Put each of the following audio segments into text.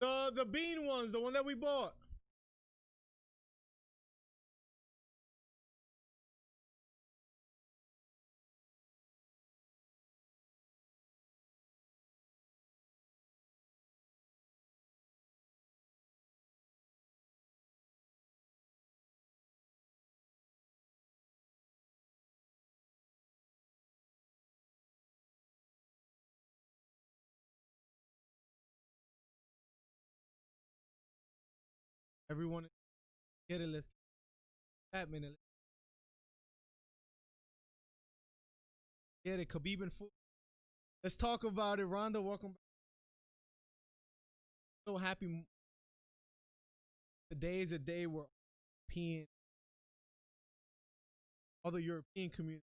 The bean ones, the one that we bought. Everyone get it. Let's get minute. Get it. Khabib and foot. Let's talk about it. Ronda, welcome back. So happy. Today is a day where European, other European community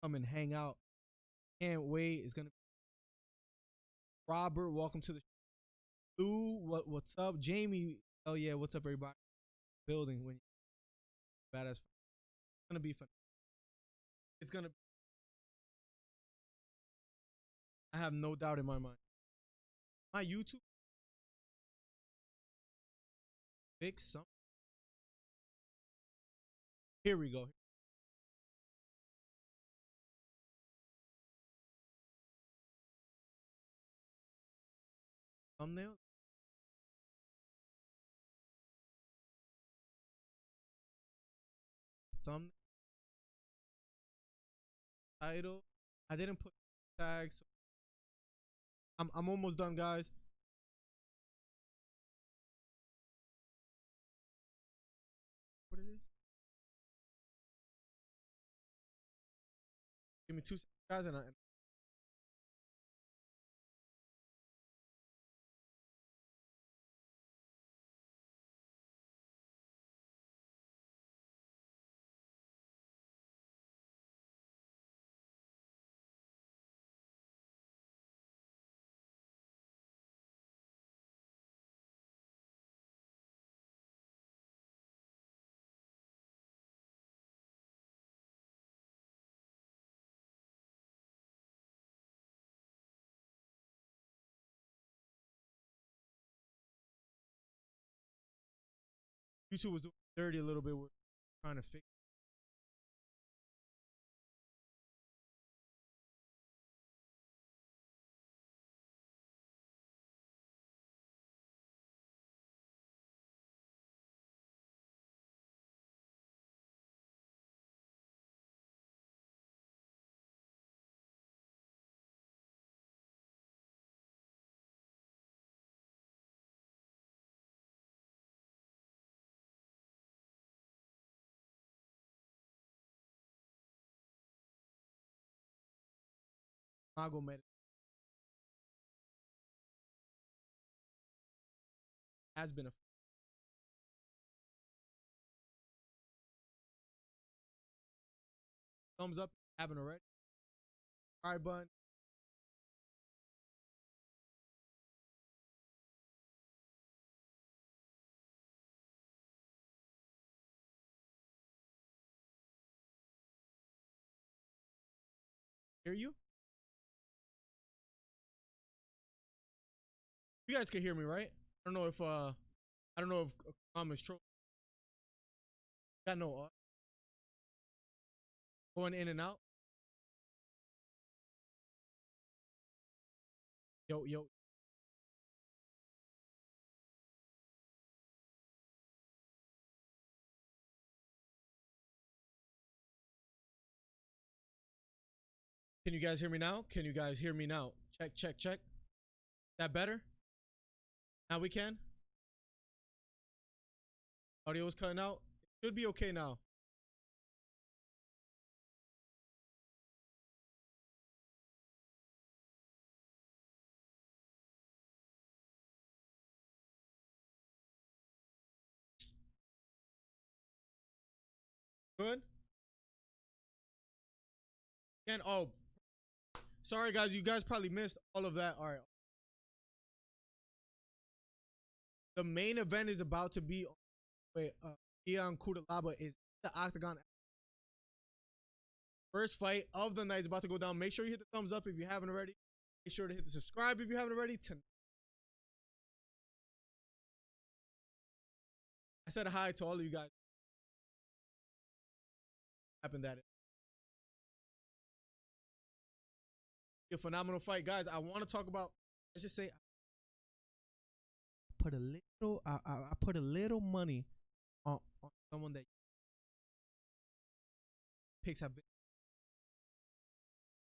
come and hang out. Can't wait. It's gonna be Robert. Welcome to the show. Lou, what's up? Jamie, oh yeah, what's up, everybody? Building when you badass. It's gonna be fun. It's gonna. I have no doubt in my mind. My YouTube fix something. Here we go. Thumbnail. Thumbnail. Title. I didn't put tags. So I'm almost done, guys. What it is? Give me 2 seconds, guys, and YouTube was doing dirty a little bit with trying to fix. Magomed has been a thumbs up. Haven't already. All right, bud. Hear you? You guys can hear me, right? I don't know if is true. Got no going in and out. Yo. Can you guys hear me now? Can you guys hear me now? Check. That better? Now we can? Audio is cutting out. It should be okay now. Good? Oh, sorry guys, you guys probably missed all of that. All right. The main event is about to be Ian Kudalaba is the Octagon. First fight of the night is about to go down. Make sure you hit the thumbs up if you haven't already. Make sure to hit the subscribe if you haven't already. I said hi to all of you guys. Happened that a phenomenal fight, guys. I want to talk about. Let's just say, I put a little money on someone that picks have been.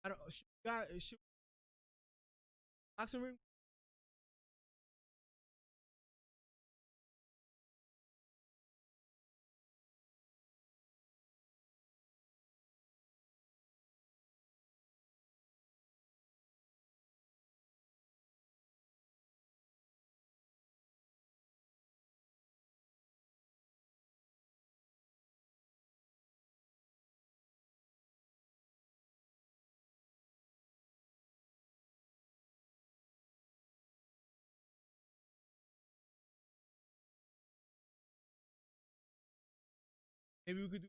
I don't. Shoot, boxing ring. Maybe we could do.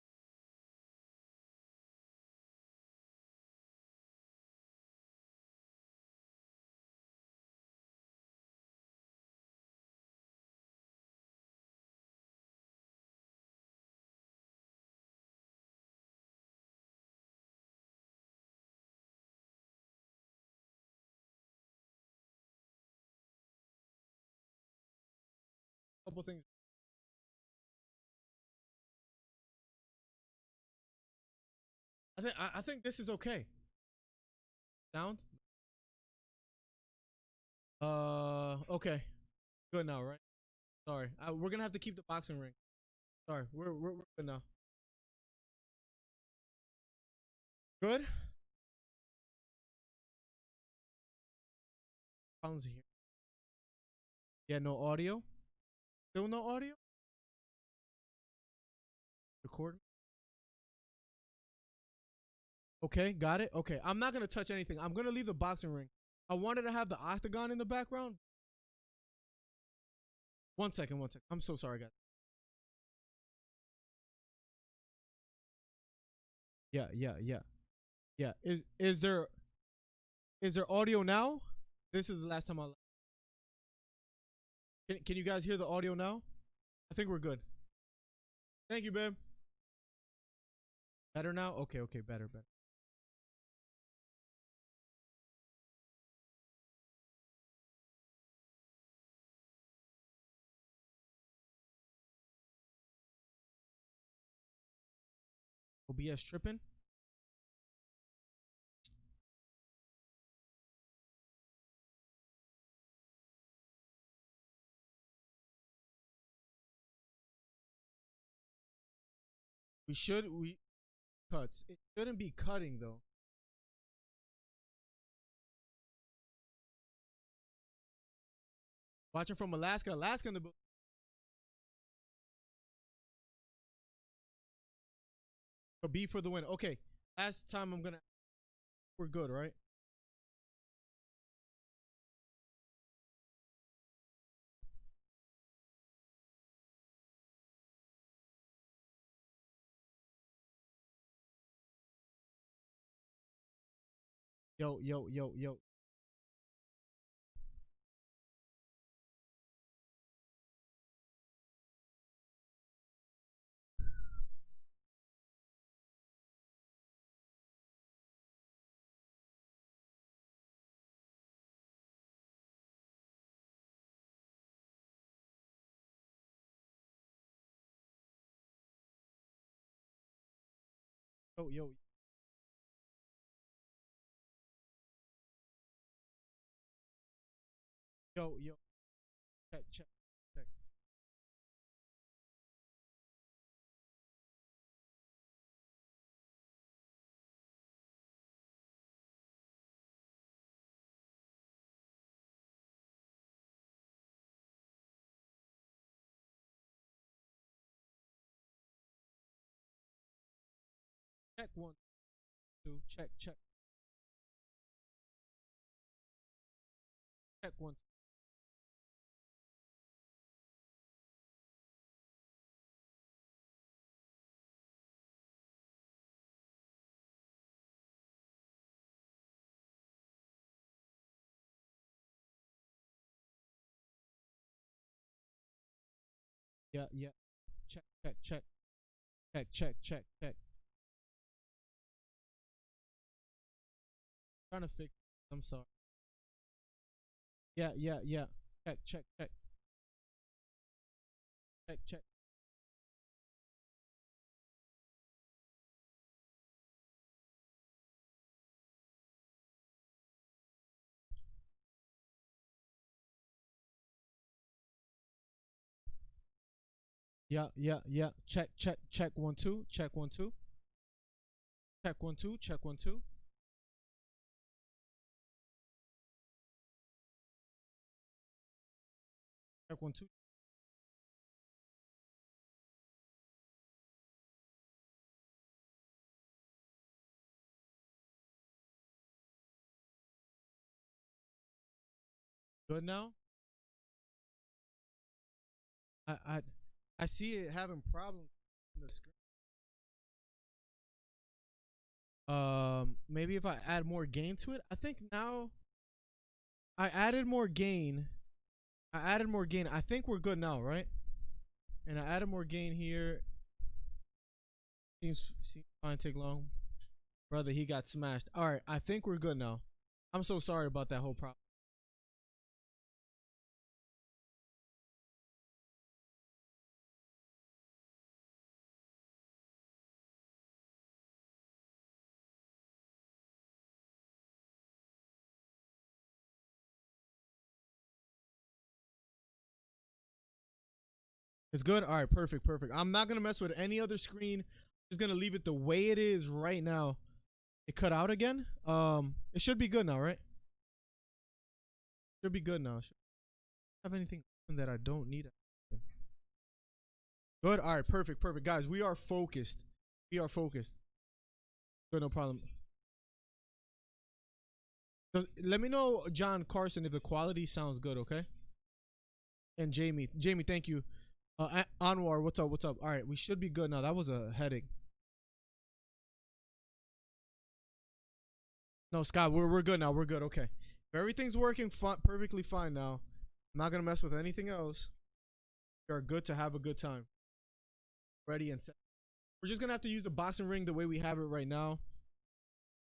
Couple things. I think this is okay. Sound? Okay. Good now, right? Sorry. We're gonna have to keep the boxing ring. Sorry. We're good now. Good. Problems here. Yeah, no audio. Still no audio. Record. Okay, got it. Okay, I'm not gonna touch anything. I'm gonna leave the boxing ring. I wanted to have the octagon in the background. 1 second, 1 second. I'm so sorry, guys. Yeah. Is there audio now? This is the last time I'll. Can you guys hear the audio now? I think we're good. Thank you, babe. Better now? Okay, better. OBS tripping. We cuts. It shouldn't be cutting though. Watching from Alaska. Alaska in the Khabib for the win. Okay. Last time I'm gonna. We're good, right? Yo. Yo. Yo. Check. Check 1, 2. Check. Check 1. Yeah, yeah. Check, check, check. Check, check, check, check. Trying to fix it. I'm sorry. Yeah, yeah, yeah. Check, check, check. Check, check. Yeah, yeah, yeah. Check, check, check. 1 2. Check 1 2. Check 1 2. Check 1 2. Check 1 2. Good now. I I I see it having problems in the screen. Maybe if I add more gain to it. I think now I added more gain. I added more gain. I think we're good now, right? And I added more gain here. Seems fine. Take long, brother. He got smashed. All right, I think we're good now. I'm so sorry about that whole problem. It's good. All right, perfect, perfect. I'm not gonna mess with any other screen. Just gonna leave it the way it is right now. It cut out again. It should be good now, right? Should be good now. Should have anything that I don't need? Good. All right, perfect, perfect, guys. We are focused. We are focused. Good, no problem. Let me know, John Carson, if the quality sounds good, okay? And Jamie, thank you. Anwar, what's up? What's up? All right, we should be good now. That was a headache. No, Scott, we're good now. We're good. Okay, if everything's working perfectly fine now. I'm not gonna mess with anything else. We are good to have a good time. Ready and set. We're just gonna have to use the boxing ring the way we have it right now.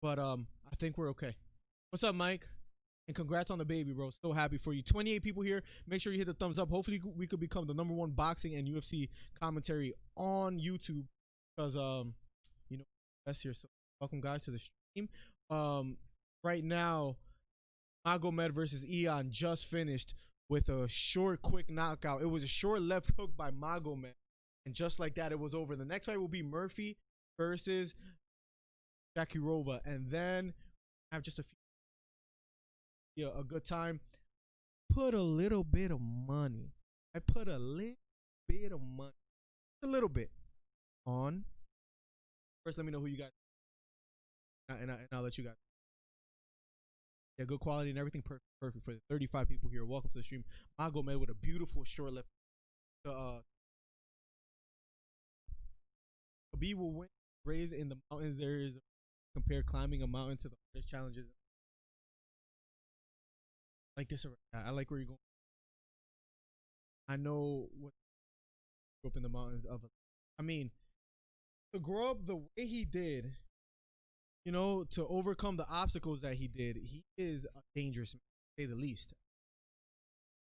But I think we're okay. What's up, Mike? And congrats on the baby, bro. So happy for you. 28 people here. Make sure you hit the thumbs up. Hopefully we could become the #1 boxing and UFC commentary on YouTube. Because you know, that's here. So welcome guys to the stream. Right now, Magomed versus Ion just finished with a short, quick knockout. It was a short left hook by Magomed. And just like that, it was over. The next fight will be Murphy versus Shakirova. And then I have just a few. Yeah, a good time. Put a little bit of money. I put a little bit of money. A little bit on. First, let me know who you got. And I'll let you guys. Yeah, good quality and everything. Perfect for the 35 people here. Welcome to the stream. Magomed with a beautiful short left. Khabib will win. Raised in the mountains. There is compare climbing a mountain to the hardest challenges. Like this. I like where you're going. I know what grew up in the mountains of. I mean, to grow up the way he did, you know, to overcome the obstacles that he did, he is a dangerous man, to say the least.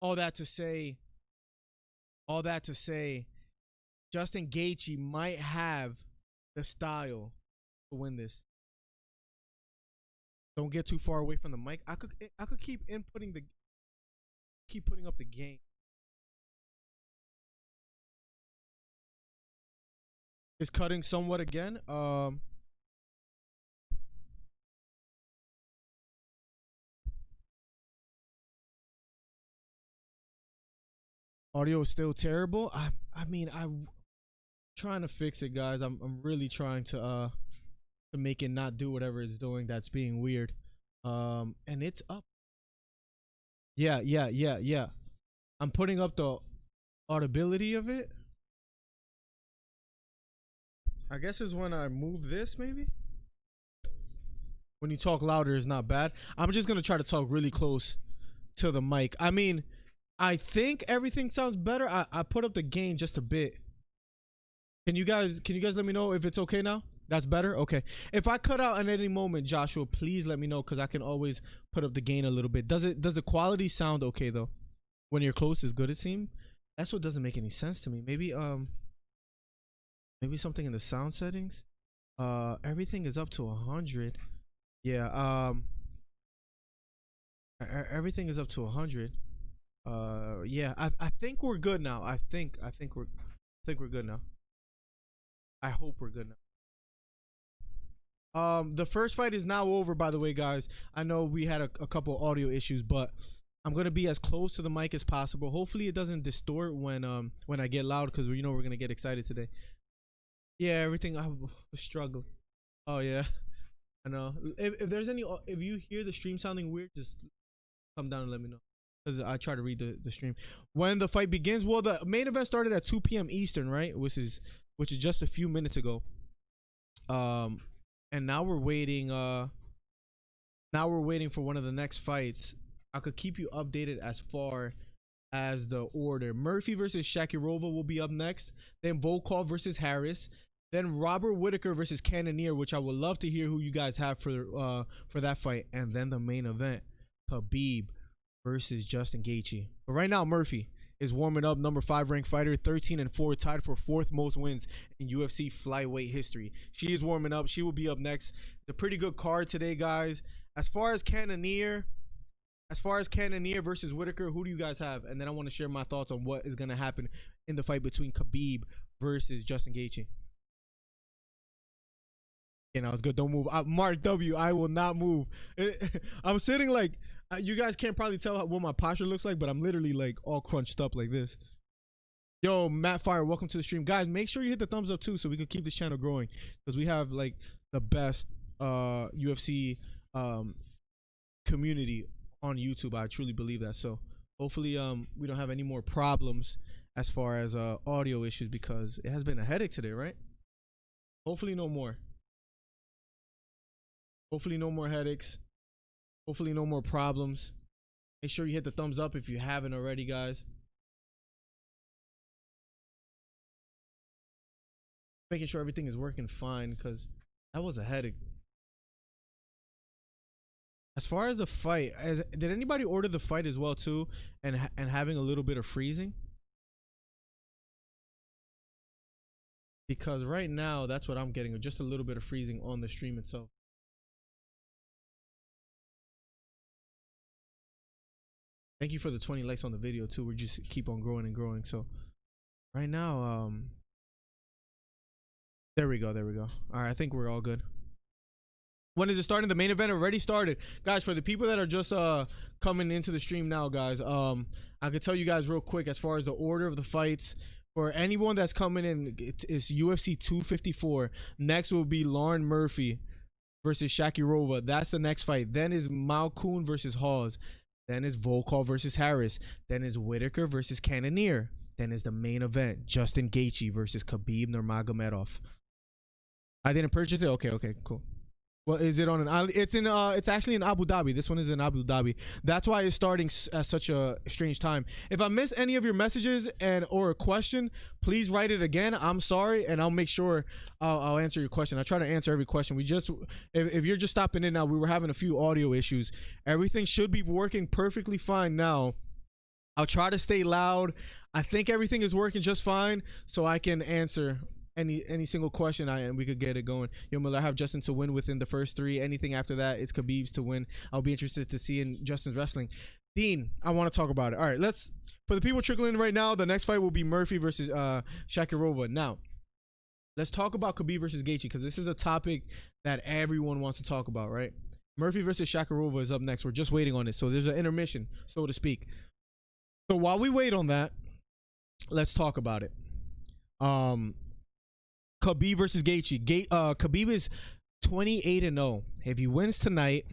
All that to say, Justin Gaethje might have the style to win this. Don't get too far away from the mic. I could keep putting up the game. It's cutting somewhat again. Audio is still terrible. I mean, I'm trying to fix it, guys. I'm really trying to make it not do whatever it's doing that's being weird. And it's up. Yeah. I'm putting up the audibility of it. I guess is when I move this, maybe. When you talk louder is not bad. I'm just gonna try to talk really close to the mic. I mean, I think everything sounds better. I put up the gain just a bit. Can you guys let me know if it's okay now? That's better? Okay. If I cut out at any moment, Joshua, please let me know, because I can always put up the gain a little bit. Does the quality sound okay though? When you're close is good, it seems. That's what doesn't make any sense to me. Maybe something in the sound settings. Everything is up to 100. Yeah, everything is up to 100. Yeah, I think we're good now. I think we're good now. I hope we're good now. The first fight is now over, by the way, guys. I know we had a couple audio issues, but I'm gonna be as close to the mic as possible. Hopefully it doesn't distort when I get loud, because we're gonna get excited today. Yeah, everything. I struggle. Oh yeah, I know. If there's any, if you hear the stream sounding weird, just come down and let me know, because I try to read the stream when the fight begins. Well, the main event started at 2 p.m. Eastern, right? Which is just a few minutes ago. And now we're waiting. Now we're waiting for one of the next fights. I could keep you updated as far as the order. Murphy versus Shakirova will be up next. Then Volkov versus Harris. Then Robert Whittaker versus Cannonier, which I would love to hear who you guys have for that fight. And then the main event, Khabib versus Justin Gaethje. But right now, Murphy is warming up, number 5 ranked fighter, 13-4, tied for 4th most wins in UFC flyweight history. She is warming up. She will be up next. It's a pretty good card today, guys. As far as Cannonier versus Whittaker, who do you guys have? And then I want to share my thoughts on what is going to happen in the fight between Khabib versus Justin Gaethje. You know, it's good. Don't move. Mark W, I will not move. I'm sitting like, you guys can't probably tell what my posture looks like, but I'm literally like all crunched up like this. Yo, Matt Fire, welcome to the stream. Guys, make sure you hit the thumbs up too, so we can keep this channel growing, because we have like the best UFC community on YouTube. I truly believe that. So hopefully we don't have any more problems as far as audio issues, because it has been a headache today, right? Hopefully no more. Hopefully no more headaches. Hopefully no more problems. Make sure you hit the thumbs up if you haven't already, guys. Making sure everything is working fine, because that was a headache. As far as the fight, did anybody order the fight as well too, and having a little bit of freezing? Because right now that's what I'm getting, just a little bit of freezing on the stream itself. Thank you for the 20 likes on the video too. We're just keep on growing and growing. So right now, there we go. All right, I think we're all good. When is it starting? The main event already started, guys. For the people that are just coming into the stream now, guys, I could tell you guys real quick as far as the order of the fights. For anyone that's coming in, it's UFC 254. Next will be Lauren Murphy versus Shakirova. That's the next fight. Then is Machukyan versus Hawes. Then is Volkov versus Harris. Then is Whittaker versus Cannonier. Then is the main event, Justin Gaethje versus Khabib Nurmagomedov. I didn't purchase it. Okay, cool. Well, is it on an island? It's actually in Abu Dhabi. This one is in Abu Dhabi. That's why it's starting at such a strange time. If I miss any of your messages or a question, please write it again. I'm sorry, and I'll make sure I'll answer your question. I try to answer every question. If you're just stopping in now, we were having a few audio issues. Everything should be working perfectly fine now. I'll try to stay loud. I think everything is working just fine, so I can answer any single question and we could get it going. Yo, Miller, I have Justin to win within the first 3. Anything after that, it's Khabib's to win. I'll be interested to see in Justin's wrestling. Dean, I want to talk about it. All right, for the people trickling in right now, the next fight will be Murphy versus Shakirova. Now, let's talk about Khabib versus Gaethje, because this is a topic that everyone wants to talk about, right? Murphy versus Shakirova is up next. We're just waiting on it. So there's an intermission, so to speak. So while we wait on that, let's talk about it. Khabib versus Gaethje. Khabib is 28-0. If he wins tonight,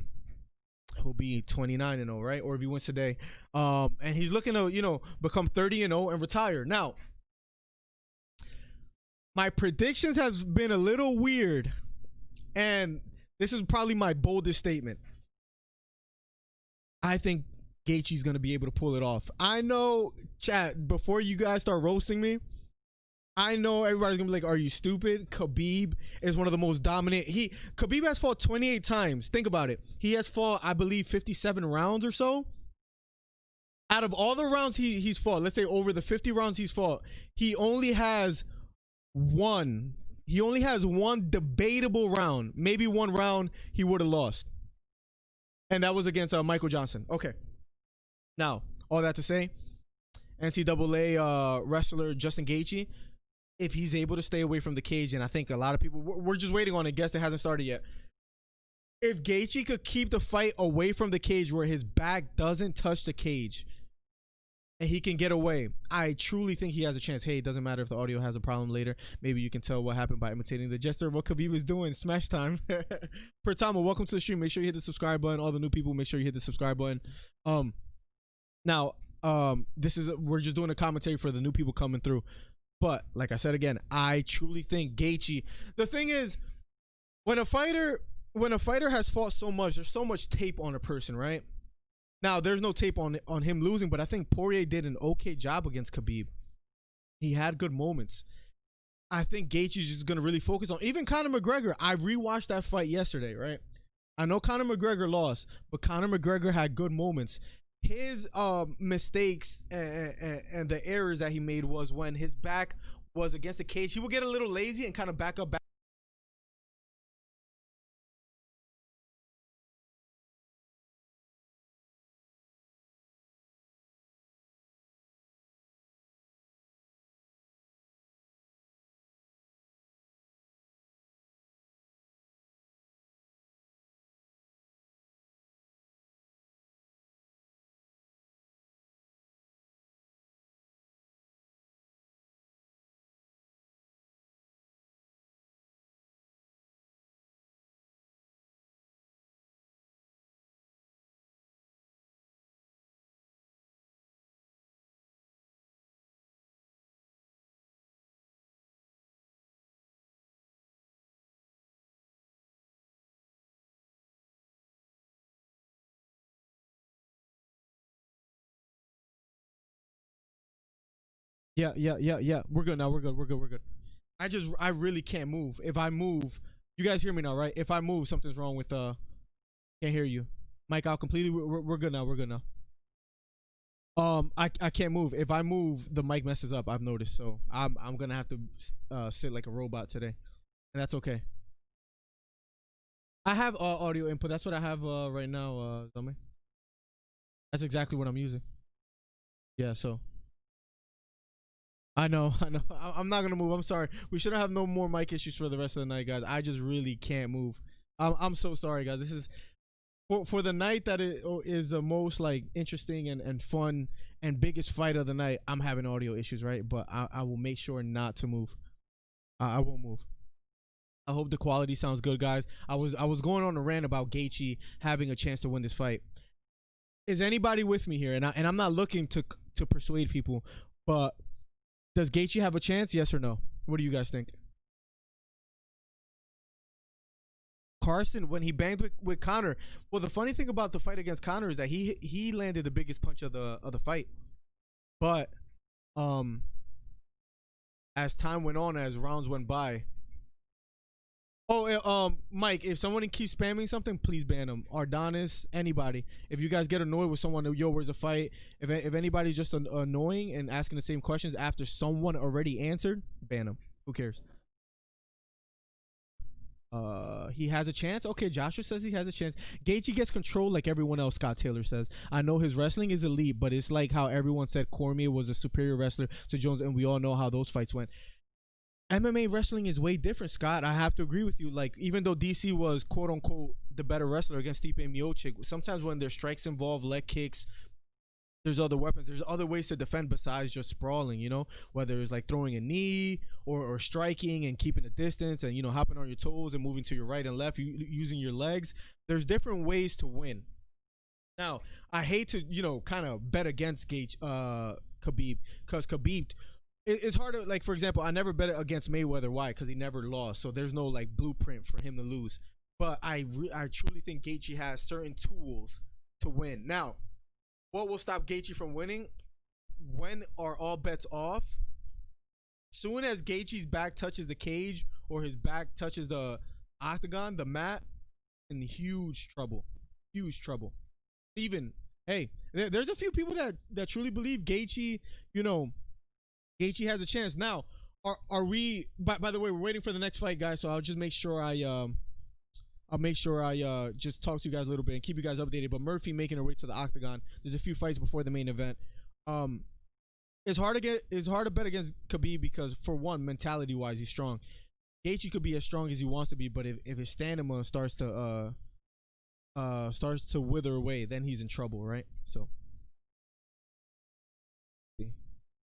he'll be 29-0, right? Or if he wins today, and he's looking to become 30-0 and retire. Now, my predictions have been a little weird, and this is probably my boldest statement. I think Gaethje's gonna be able to pull it off. I know, chat, before you guys start roasting me, I know everybody's gonna be like, are you stupid? Khabib is one of the most dominant. Khabib has fought 28 times. Think about it. He has fought, I believe, 57 rounds or so. Out of all the rounds he's fought, let's say over the 50 rounds he's fought, he only has one debatable round. Maybe one round he would have lost. And that was against Michael Johnson. Okay. Now, all that to say, NCAA wrestler Justin Gaethje, if he's able to stay away from the cage, and I think a lot of people, we're just waiting on a guest that hasn't started yet. If Gaethje could keep the fight away from the cage where his back doesn't touch the cage and he can get away, I truly think he has a chance. Hey, it doesn't matter if the audio has a problem later. Maybe you can tell what happened by imitating the jester. What Khabib is doing. Smash time. Pratama, welcome to the stream. Make sure you hit the subscribe button. All the new people, make sure you hit the subscribe button. Now, we're just doing a commentary for the new people coming through. But like I said again, I truly think Gaethje. The thing is, when a fighter has fought so much, there's so much tape on a person, right? Now there's no tape on him losing, but I think Poirier did an okay job against Khabib. He had good moments. I think Gaethje is just gonna really focus on even Conor McGregor. I rewatched that fight yesterday, right? I know Conor McGregor lost, but Conor McGregor had good moments. His mistakes and the errors that he made was when his back was against the cage. He would get a little lazy and kind of back up. Yeah. We're good now. We're good. I really can't move. If I move, you guys hear me now, right? If I move, something's wrong with can't hear you. Mic out completely. We're good now. We're good now. I can't move. If I move, the mic messes up. I've noticed. So I'm gonna have to sit like a robot today, and that's okay. I have audio input. That's what I have right now, Zame. That's exactly what I'm using. Yeah. So. I know. I'm not gonna move. I'm sorry. We shouldn't have no more mic issues for the rest of the night, guys. I just really can't move. I'm so sorry, guys. This is for the night that it is the most like interesting and fun and biggest fight of the night. I'm having audio issues, right? But I will make sure not to move. I won't move. I hope the quality sounds good, guys. I was going on a rant about Gaethje having a chance to win this fight. Is anybody with me here? And I'm not looking to persuade people, but does Gaethje have a chance? Yes or no? What do you guys think? Carson, when he banged with Conor, well, the funny thing about the fight against Conor is that he landed the biggest punch of the fight. But as time went on, as rounds went by. Oh, Mike, if someone keeps spamming something, please ban them. Ardonis, anybody. If you guys get annoyed with someone, yo, where's the fight? If anybody's just annoying and asking the same questions after someone already answered, ban them. Who cares? He has a chance. Okay, Joshua says he has a chance. Gaethje gets control like everyone else. Scott Taylor says, I know his wrestling is elite, but it's like how everyone said Cormier was a superior wrestler to Jones, and we all know how those fights went. MMA wrestling is way different, Scott. I have to agree with you. Like, even though DC was quote unquote the better wrestler against Stipe Miocic, sometimes when there's strikes involved, leg kicks, there's other weapons. There's other ways to defend besides just sprawling, you know, whether it's like throwing a knee or striking and keeping a distance and, you know, hopping on your toes and moving to your right and left, using your legs. There's different ways to win. Now, I hate to, you know, kind of bet against Khabib, because Khabib, it's hard to, like, for example, I never bet against Mayweather. Why? Because he never lost. So there's no, like, blueprint for him to lose. But I truly think Gaethje has certain tools to win. Now, what will stop Gaethje from winning? When are all bets off? Soon as Gaethje's back touches the cage or his back touches the octagon, the mat, in huge trouble. Huge trouble. Even, hey, there's a few people that truly believe Gaethje, Gaethje has a chance. Now, are we, by the way, we're waiting for the next fight, guys, so I'll just make sure I just talk to you guys a little bit and keep you guys updated. But Murphy making her way to the octagon. There's a few fights before the main event. It's hard to bet against Khabib because, for one, mentality wise, he's strong. Gaethje could be as strong as he wants to be, but if his stamina starts to wither away, then he's in trouble, right? So see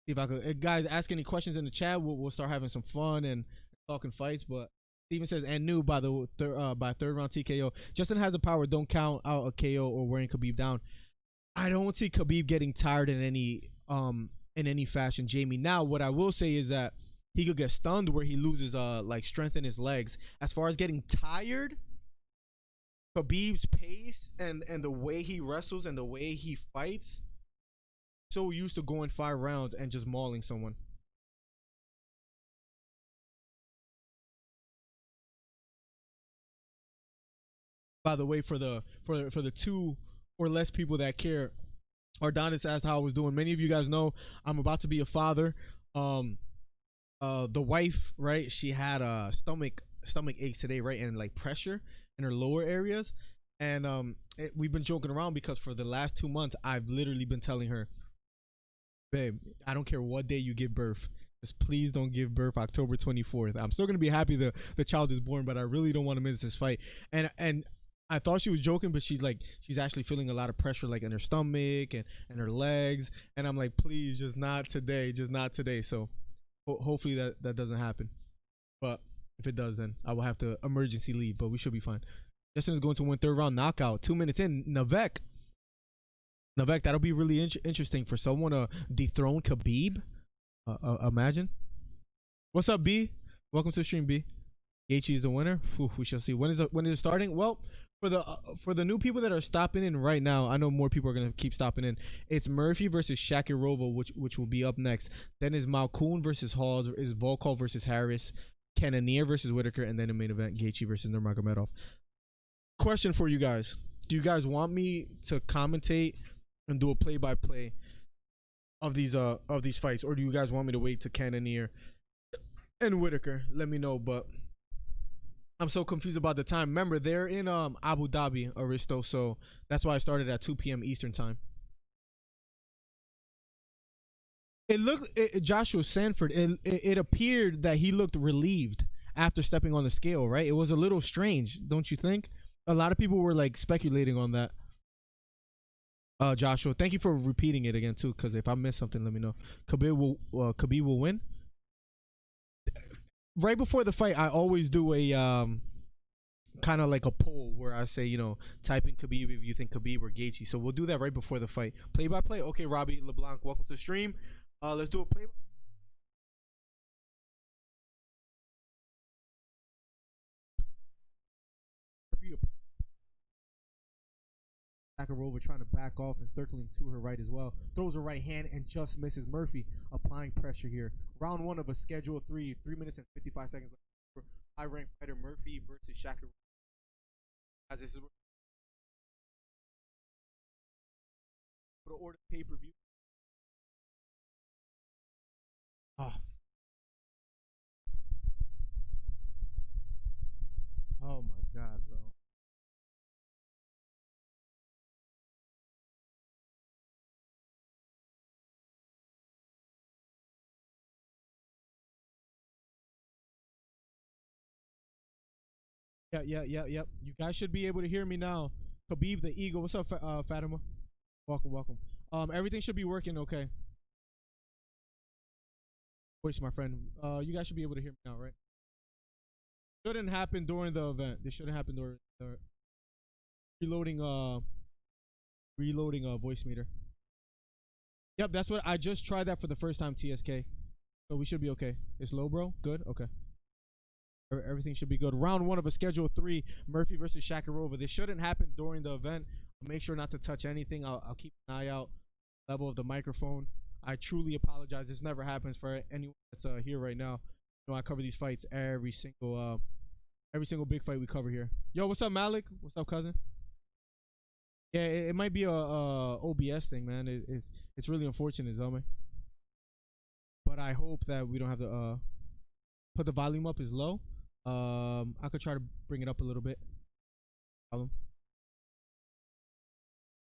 if I could, guys, ask any questions in the chat. We'll start having some fun and talking fights. But Steven says, and new by the by third round TKO. Justin has the power. Don't count out a KO or wearing Khabib down. I don't see Khabib getting tired in any fashion, Jamie. Now, what I will say is that he could get stunned where he loses like strength in his legs. As far as getting tired, Khabib's pace and the way he wrestles and the way he fights, so used to going 5 rounds and just mauling someone. By the way, for the 2 or less people that care, Ardonis asked how I was doing. Many of you guys know I'm about to be a father. The wife, right? She had stomach aches today, right? And like pressure in her lower areas. And we've been joking around because for the last 2 months, I've literally been telling her, babe, I don't care what day you give birth. Just please don't give birth October 24th. I'm still going to be happy the child is born, but I really don't want to miss this fight. And I thought she was joking, but she's actually feeling a lot of pressure like in her stomach and her legs. And I'm like, please, just not today. Just not today. So hopefully that doesn't happen. But if it does, then I will have to emergency leave, but we should be fine. Justin is going to win 3rd round knockout. 2 minutes in, Navek, that'll be really interesting for someone to dethrone Khabib. Imagine. What's up, B? Welcome to the stream, B. Gaethje is the winner. We shall see. When is it starting? Well, for the new people that are stopping in right now, I know more people are gonna keep stopping in. It's Murphy versus Shakirova, which will be up next. Then is Machukyan versus Hawes. Is Volkov versus Harris. Cannonier versus Whitaker, and then the main event, Gaethje versus Nurmagomedov. Question for you guys: do you guys want me to commentate and do a play-by-play of these fights, or do you guys want me to wait to Cannonier and Whitaker? Let me know. But I'm so confused about the time. Remember, they're in Abu Dhabi, Aristo, so that's why I started at 2 p.m. Eastern time. It looked, Joshua Sanford, it appeared that he looked relieved after stepping on the scale, right? It was a little strange, don't you think? A lot of people were like speculating on that. Joshua, thank you for repeating it again too, because if I missed something, let me know. Khabib will win. Right before the fight, I always do a kind of like a poll where I say, type in Khabib if you think Khabib or Gaethje. So we'll do that right before the fight. Play by play. Okay, Robbie LeBlanc, welcome to the stream. Let's do a play. Shakirova trying to back off and circling to her right as well. Throws her right hand and just misses. Murphy applying pressure here. Round 1 of a schedule 3 minutes and 55 seconds. High-ranked fighter Murphy versus Shakirova. As this is the order pay-per-view. Oh my God, bro. Yeah. You guys should be able to hear me now. Khabib the Eagle. What's up, Fatima? Welcome. Everything should be working okay. Voice, my friend. You guys should be able to hear me now, right? Shouldn't happen during the event. This shouldn't happen during the reloading voice meter. Yep, that's what I just tried that for the first time, TSK. So we should be okay. It's low, bro. Good. Okay. Everything should be good. Round 1 of a schedule 3, Murphy versus Shakirova. This shouldn't happen during the event. Make sure not to touch anything. I'll keep an eye out. Level of the microphone. I truly apologize. This never happens for anyone that's here right now. You know, I cover these fights every single big fight we cover here. Yo, what's up, Malik? What's up, cousin? Yeah, it might be a OBS thing, man. It's really unfortunate, Zelme. But I hope that we don't have to put the volume up as low. I could try to bring it up a little bit. Problem.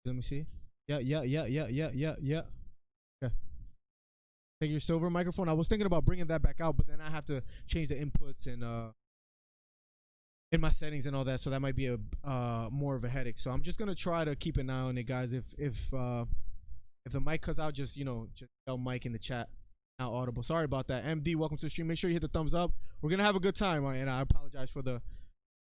Let me see. Yeah. Okay. Take your silver microphone. I was thinking about bringing that back out, but then I have to change the inputs and in my settings and all that, so that might be a more of a headache. So I'm just gonna try to keep an eye on it, guys. If the mic cuts out, just tell Mike in the chat. Now audible. Sorry about that. MD, welcome to the stream. Make sure you hit the thumbs up. We're gonna have a good time, and I apologize for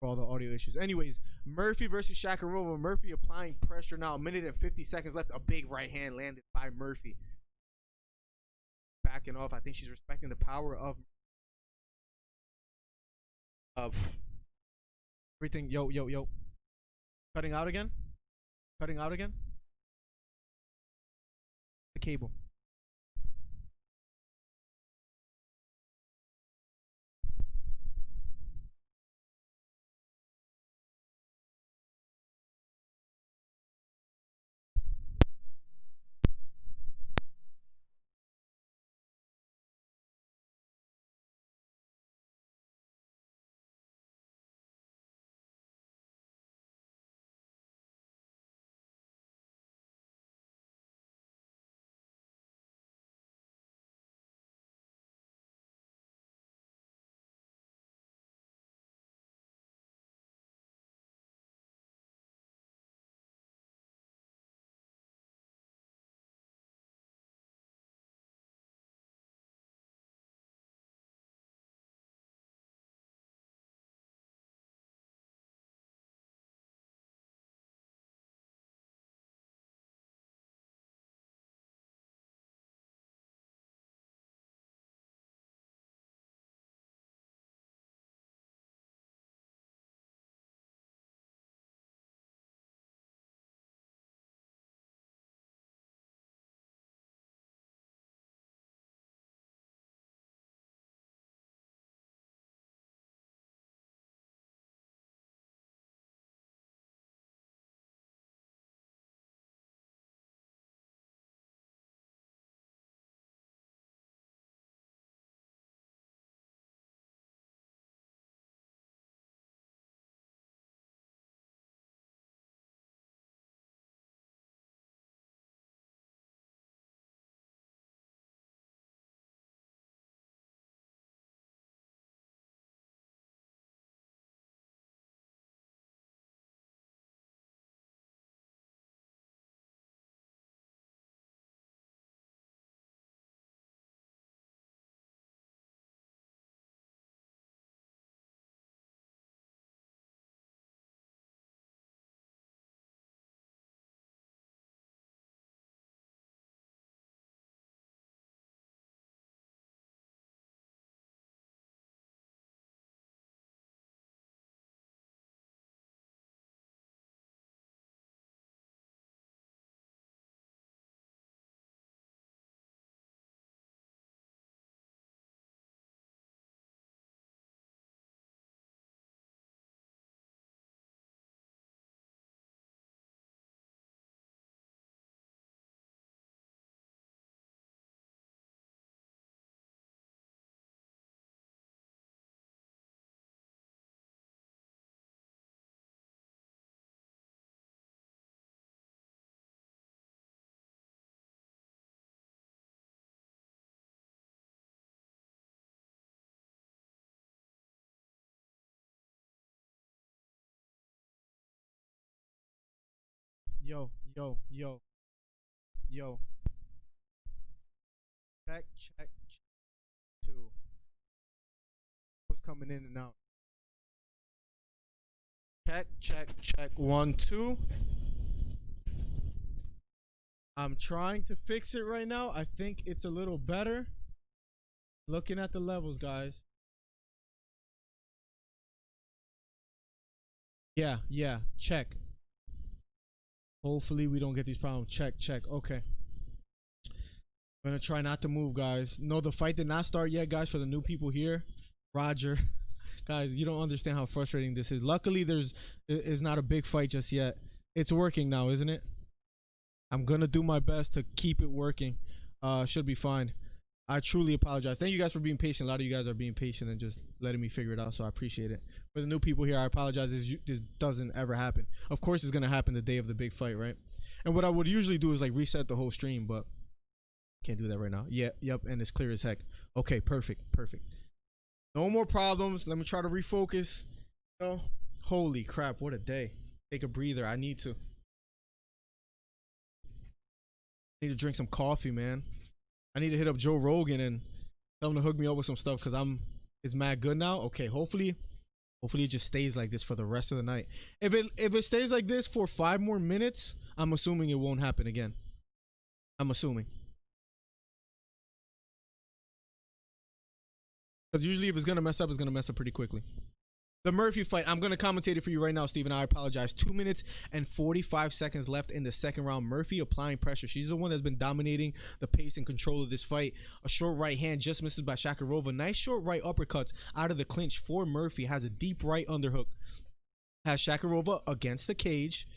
all the audio issues. Anyways, Murphy versus Shakirova. Murphy applying pressure now. A minute and 50 seconds left. A big right hand landed by Murphy. Backing off. I think she's respecting the power of everything. Yo. Cutting out again. The cable. Yo. Check. Two. Who's coming in and out? Check. 1, 2. I'm trying to fix it right now. I think it's a little better. Looking at the levels, guys. Yeah. Check. Hopefully we don't get these problems. Check. Okay. I'm gonna try not to move, guys. No, the fight did not start yet, guys. For the new people here, Roger. Guys, you don't understand how frustrating this is. Luckily, it's not a big fight just yet. It's working now, isn't it? I'm gonna do my best to keep it working. Should be fine. I truly apologize. Thank you guys for being patient. A lot of you guys are being patient and just letting me figure it out, so I appreciate it. For the new people here, I apologize. This doesn't ever happen. Of course, it's gonna happen the day of the big fight, right? And what I would usually do is like reset the whole stream, but can't do that right now. Yeah, yep, and it's clear as heck. Okay, perfect. No more problems. Let me try to refocus. Oh, holy crap, what a day. Take a breather. I need to drink some coffee, man. I need to hit up Joe Rogan and tell him to hook me up with some stuff, because it's mad good now. Okay, hopefully it just stays like this for the rest of the night. If it stays like this for 5 more minutes, I'm assuming it won't happen again. I'm assuming. Because usually if it's going to mess up, it's going to mess up pretty quickly. The Murphy fight, I'm going to commentate it for you right now, Steven. I apologize. 2 minutes and 45 seconds left in the second round. Murphy applying pressure. She's the one that's been dominating the pace and control of this fight. A short right hand just misses by Shakirova. Nice short right uppercuts out of the clinch for Murphy. Has a deep right underhook. Has Shakirova against the cage.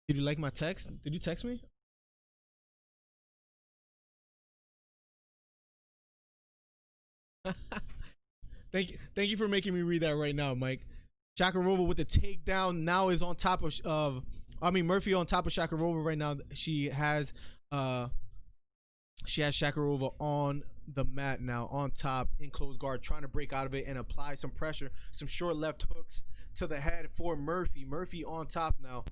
Did you like my text? Did you text me? Thank you for making me read that right now, Mike. Shakirova with the takedown now is on top of Murphy on top of Shakirova right now. She has Shakirova on the mat now, on top in close guard, trying to break out of it and apply some pressure, some short left hooks to the head for Murphy. Murphy on top now.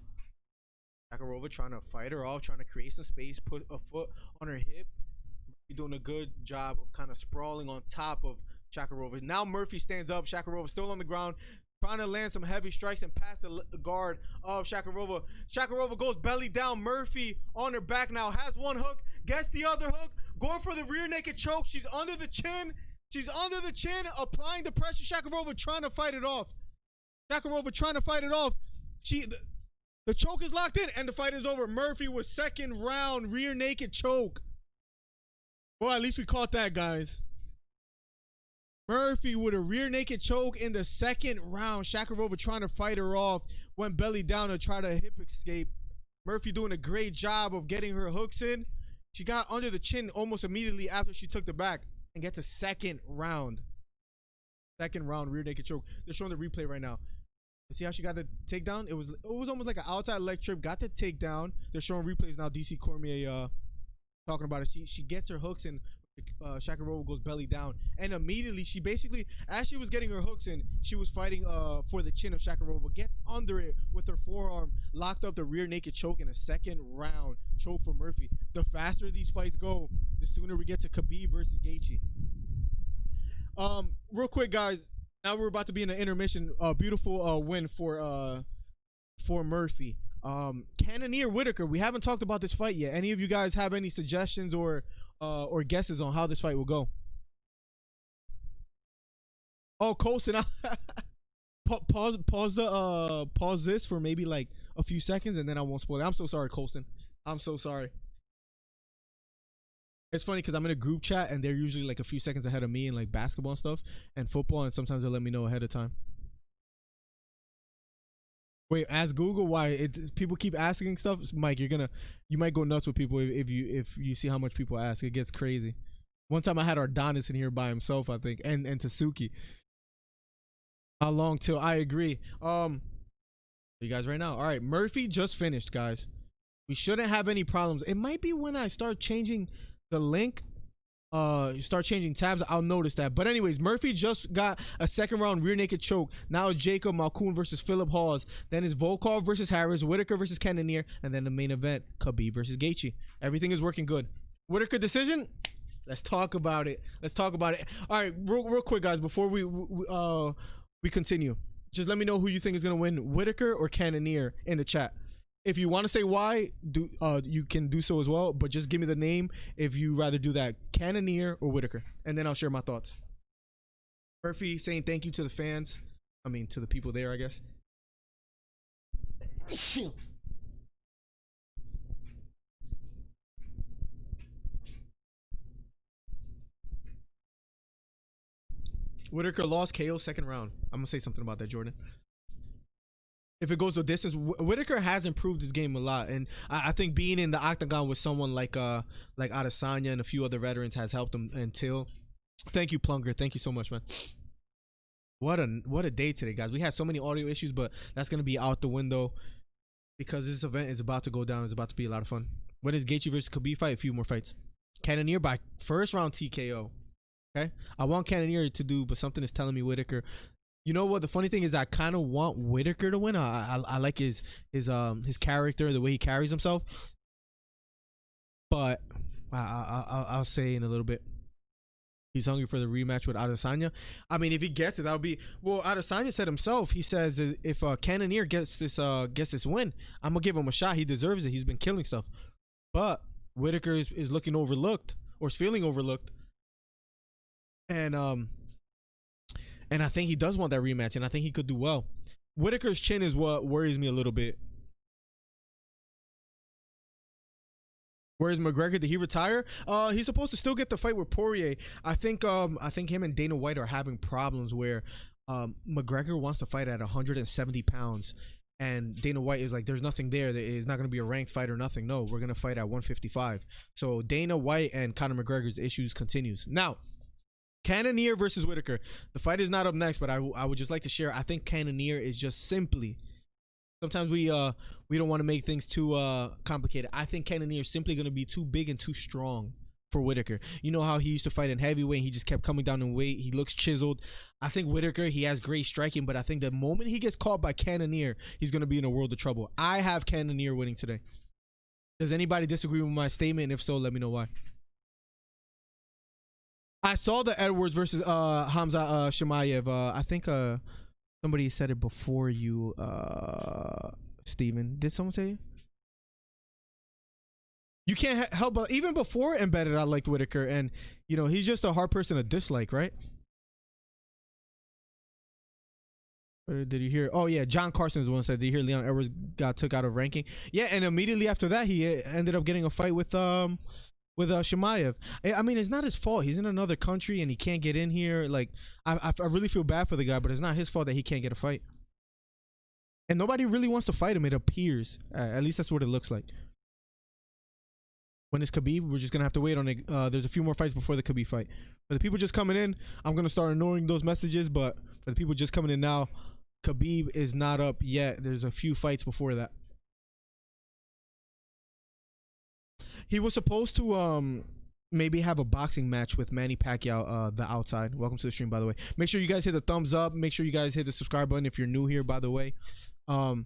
Shakirova trying to fight her off, trying to create some space, put a foot on her hip. Murphy doing a good job of kind of sprawling on top of Shakirova. Now Murphy stands up. Shakirova still on the ground, trying to land some heavy strikes and pass the guard of Shakirova. Shakirova goes belly down. Murphy on her back now, has one hook, gets the other hook, going for the rear naked choke. She's under the chin. Applying the pressure. Shakirova trying to fight it off. The choke is locked in, and the fight is over. Murphy with second round rear naked choke. Well, at least we caught that, guys. Murphy with a rear naked choke in the second round. Shakirova trying to fight her off. Went belly down to try to hip escape. Murphy doing a great job of getting her hooks in. She got under the chin almost immediately after she took the back and gets a second round rear naked choke. They're showing the replay right now. See how she got the takedown? It was almost like an outside leg trip. Got the takedown. They're showing replays now. DC Cormier talking about it. She gets her hooks in. Shakirova goes belly down, and immediately she basically, as she was getting her hooks in, she was fighting for the chin of Shakirova. Gets under it with her forearm, locked up the rear naked choke in a second round choke for Murphy. The faster these fights go, the sooner we get to Khabib versus Gaethje. Real quick, guys. Now we're about to be in an intermission. Beautiful win for Murphy. Cannonier Whitaker. We haven't talked about this fight yet. Any of you guys have any suggestions or guesses on how this fight will go? Oh, Colson. Pause this for maybe like a few seconds, and then I won't spoil it. I'm so sorry, Colson. I'm so sorry. It's funny because I'm in a group chat and they're usually like a few seconds ahead of me in like basketball and stuff and football, and sometimes they'll let me know ahead of time. Wait, ask Google why people keep asking stuff. Mike, you might go nuts with people if you see how much people ask. It gets crazy. One time I had Ardonis in here by himself, I think, and Tasuki. How long till? I agree. You guys right now. All right, Murphy just finished, guys. We shouldn't have any problems. It might be when I start changing the link, you start changing tabs, I'll notice that. But anyways, Murphy just got a second round rear naked choke. Now it's Jacob Malkoun versus Philip Hawes. Then it's Volkov versus Harris, Whitaker versus Cannonier, and then the main event, Khabib versus Gaethje. Everything is working good. Whitaker decision? Let's talk about it. All right, real quick, guys, before we continue, just let me know who you think is gonna win, Whitaker or Cannonier, in the chat. If you want to say why, you can do so as well, but just give me the name if you rather do that, Cannonier or Whitaker, and then I'll share my thoughts. Murphy saying thank you to the fans. I mean, to the people there, I guess. Whitaker lost KO second round. I'm gonna say something about that, Jordan. If it goes the distance, Whitaker has improved his game a lot, and I think being in the octagon with someone like Adesanya and a few other veterans has helped him. Until, thank you, Plunger. Thank you so much, man. What a day today, guys. We had so many audio issues, but that's gonna be out the window because this event is about to go down. It's about to be a lot of fun. What is Gaethje versus Khabib fight? A few more fights. Cannonier by first round TKO. Okay, I want Cannonier to do, but something is telling me Whitaker. You know what? The funny thing is, I kind of want Whitaker to win. I like his character, the way he carries himself. But I'll say in a little bit. He's hungry for the rematch with Adesanya. I mean, if he gets it, that'll be well. Adesanya said himself. He says if Cannonier gets this win, I'm gonna give him a shot. He deserves it. He's been killing stuff. But Whitaker is looking overlooked or is feeling overlooked, and I think he does want that rematch, and I think he could do well. Whitaker's chin is what worries me a little bit. Where's McGregor? Did he retire? He's supposed to still get the fight with Poirier. I think him and Dana White are having problems where McGregor wants to fight at 170 pounds, and Dana White is like, there's nothing there. It's not going to be a ranked fight or nothing. No, we're going to fight at 155. So Dana White and Conor McGregor's issues continues. Now, Cannonier versus Whitaker. The fight is not up next, but I would just like to share. I think Cannonier is just simply. Sometimes we don't want to make things too complicated. I think Cannonier is simply going to be too big and too strong for Whitaker. You know how he used to fight in heavyweight and he just kept coming down in weight. He looks chiseled. I think Whitaker, he has great striking, but I think the moment he gets caught by Cannonier, he's going to be in a world of trouble. I have Cannonier winning today. Does anybody disagree with my statement? And if so, let me know why. I saw the Edwards versus Hamza Chimaev. I think somebody said it before you, Steven. Did someone say it? You can't help but even before Embedded, I liked Whitaker, and you know he's just a hard person to dislike, right? Or did you hear? Oh yeah, John Carson's the one said. Did you hear Leon Edwards got took out of ranking? Yeah, and immediately after that, he ended up getting a fight with Chimaev. I mean, it's not his fault. He's in another country and he can't get in here. Like, I really feel bad for the guy, but it's not his fault that he can't get a fight. And nobody really wants to fight him, it appears. At least that's what it looks like. When it's Khabib, we're just going to have to wait on it. There's a few more fights before the Khabib fight. For the people just coming in, I'm going to start ignoring those messages. But for the people just coming in now, Khabib is not up yet. There's a few fights before that. He was supposed to maybe have a boxing match with Manny Pacquiao, the outside. Welcome to the stream, by the way. Make sure you guys hit the thumbs up. Make sure you guys hit the subscribe button if you're new here, by the way. I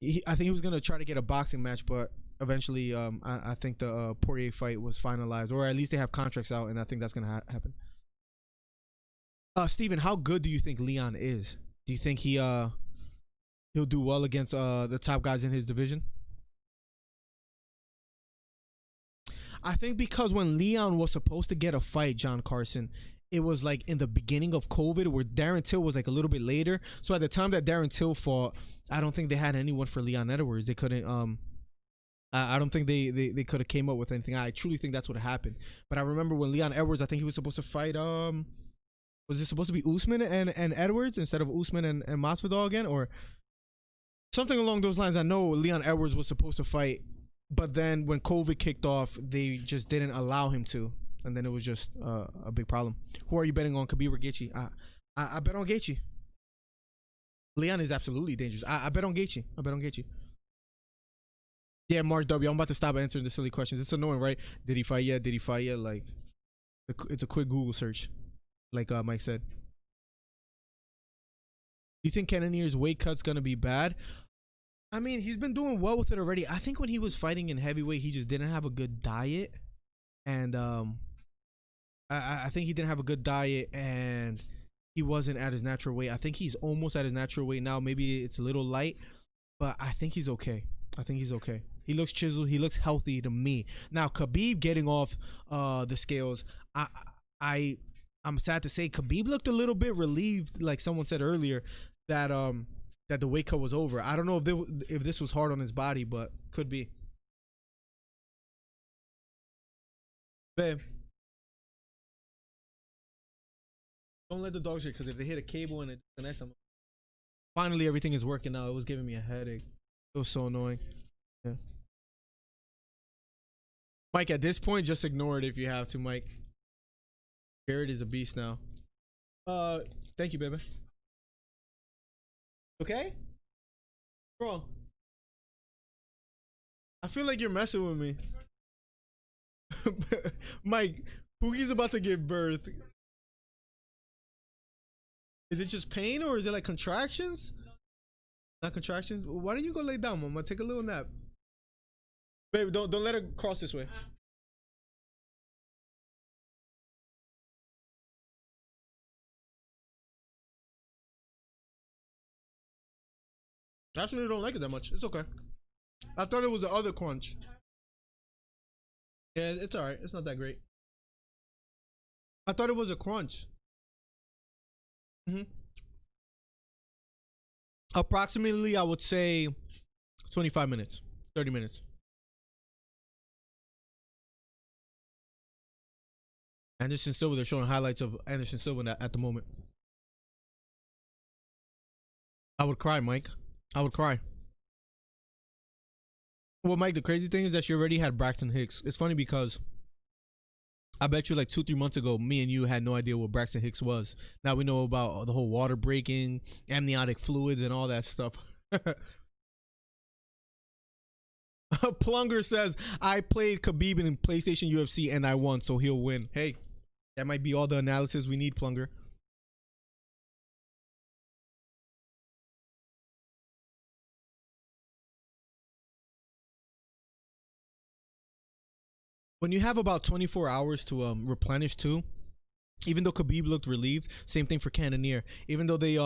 think he was going to try to get a boxing match, but eventually I think the Poirier fight was finalized, or at least they have contracts out, and I think that's going to happen. Steven, how good do you think Leon is? Do you think he'll do well against the top guys in his division? I think because when Leon was supposed to get a fight, John Carson, it was like in the beginning of COVID where Darren Till was like a little bit later. So at the time that Darren Till fought, I don't think they had anyone for Leon Edwards. They couldn't, I don't think they could have came up with anything. I truly think that's what happened. But I remember when Leon Edwards, I think he was supposed to fight, was it supposed to be Usman and Edwards instead of Usman and Masvidal again? Or something along those lines. I know Leon Edwards was supposed to fight, but then when COVID kicked off, they just didn't allow him to. And then it was just a big problem. Who are you betting on, Khabib or Gaethje? I bet on Gaethje. Leon is absolutely dangerous. I bet on Gaethje. Yeah, Mark W. I'm about to stop answering the silly questions. It's annoying, right? Did he fight yet? Like, it's a quick Google search, like Mike said. Do you think Cannonier's weight cut's going to be bad? I mean, he's been doing well with it already. I think when he was fighting in heavyweight, he just didn't have a good diet. And I think he didn't have a good diet and he wasn't at his natural weight. I think he's almost at his natural weight now. Maybe it's a little light, but I think he's okay. He looks chiseled. He looks healthy to me. Now, Khabib getting off the scales, I'm sad to say Khabib looked a little bit relieved, like someone said earlier, that that the weight cut was over. I don't know if this was hard on his body, but could be. Babe, don't let the dogs hear, because if they hit a cable and it disconnects them. Finally, everything is working now. It was giving me a headache. It was so annoying. Yeah. Mike, at this point, just ignore it if you have to, Mike. Garrett is a beast now. Thank you, baby. Okay? Bro. I feel like you're messing with me. Mike, Pookie's about to give birth. Is it just pain or is it like contractions? Not contractions? Why don't you go lay down, mama? Take a little nap. Baby, don't let her cross this way. I actually don't like it that much. It's okay. I thought it was the other crunch. Yeah, it's alright. It's not that great. I thought it was a crunch. Approximately, I would say 25 minutes, 30 minutes. Anderson Silva, they're showing highlights of Anderson Silva at the moment. I would cry, Mike. I would cry. Well, Mike, the crazy thing is that she already had Braxton Hicks. It's funny because I bet you like 2-3 months ago, me and you had no idea what Braxton Hicks was. Now we know about the whole water breaking, amniotic fluids, and all that stuff. Plunger says, I played Khabib in PlayStation UFC and I won, so he'll win. Hey, that might be all the analysis we need, Plunger. When you have about 24 hours to replenish too, even though Khabib looked relieved, same thing for Cannonier. Even though they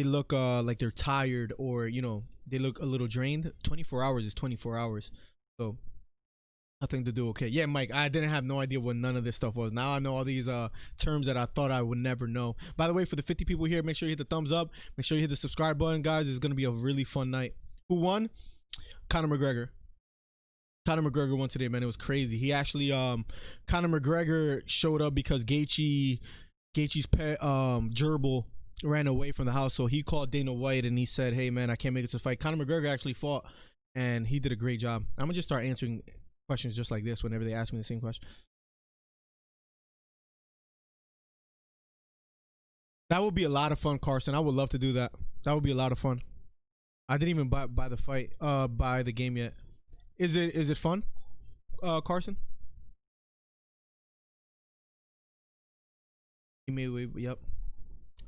look like they're tired or they look a little drained, 24 hours is 24 hours. So I think to do okay. Yeah, Mike, I didn't have no idea what none of this stuff was. Now I know all these terms that I thought I would never know. By the way, for the 50 people here, make sure you hit the thumbs up. Make sure you hit the subscribe button, guys. It's gonna be a really fun night. Who won? Conor McGregor. Conor McGregor won today, man. It was crazy. He actually, Conor McGregor showed up because Gaethje's pet, gerbil ran away from the house. So he called Dana White and he said, hey, man, I can't make it to the fight. Conor McGregor actually fought and he did a great job. I'm going to just start answering questions just like this whenever they ask me the same question. That would be a lot of fun, Carson. I would love to do that. That would be a lot of fun. I didn't even buy the fight, buy the game yet. Is it fun, Carson? Yep.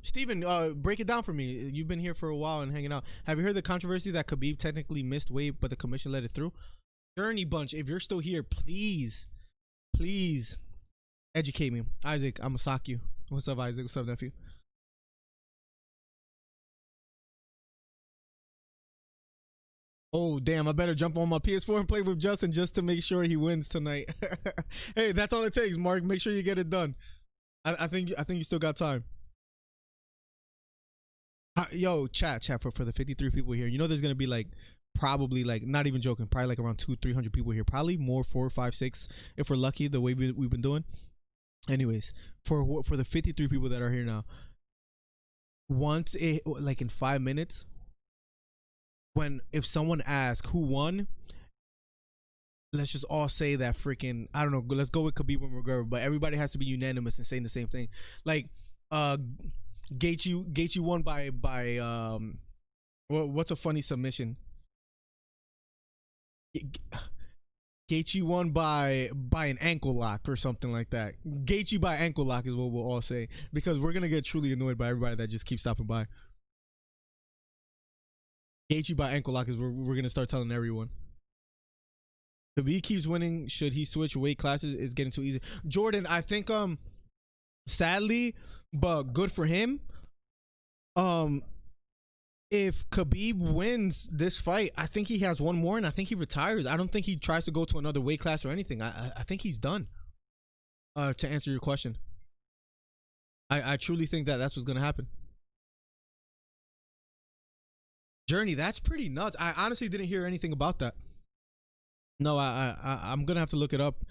Steven, break it down for me. You've been here for a while and hanging out. Have you heard the controversy that Khabib technically missed weight, but the commission let it through? Journey Bunch, if you're still here, please educate me. Isaac, I'm gonna sock you. What's up, Isaac? What's up, nephew? Oh, damn, I better jump on my PS4 and play with Justin just to make sure he wins tonight. Hey, that's all it takes, Mark. Make sure you get it done. I think you still got time. Yo, chat for the 53 people here. There's going to be like probably like, not even joking, probably like around 200-300 people here. Probably more, 4, 5, 6 if we're lucky the way we've been doing. Anyways, for the 53 people that are here now, once like in 5 minutes, if someone asks who won, let's just all say that freaking, I don't know, let's go with Khabib and McGregor, but everybody has to be unanimous in saying the same thing. Like Gaethje won by what's a funny submission? Gaethje won by an ankle lock or something like that. Gaethje by ankle lock is what we'll all say, because we're gonna get truly annoyed by everybody that just keeps stopping by. Gaethje by ankle lock is we're gonna start telling everyone. If he keeps winning, should he switch weight classes? It's getting too easy. Jordan, I think sadly, but good for him. If Khabib wins this fight, I think he has one more and I think he retires. I don't think he tries to go to another weight class or anything. I think he's done. To answer your question, I truly think that's what's gonna happen. Journey, that's pretty nuts. I honestly didn't hear anything about that. No, I'm gonna have to look it up.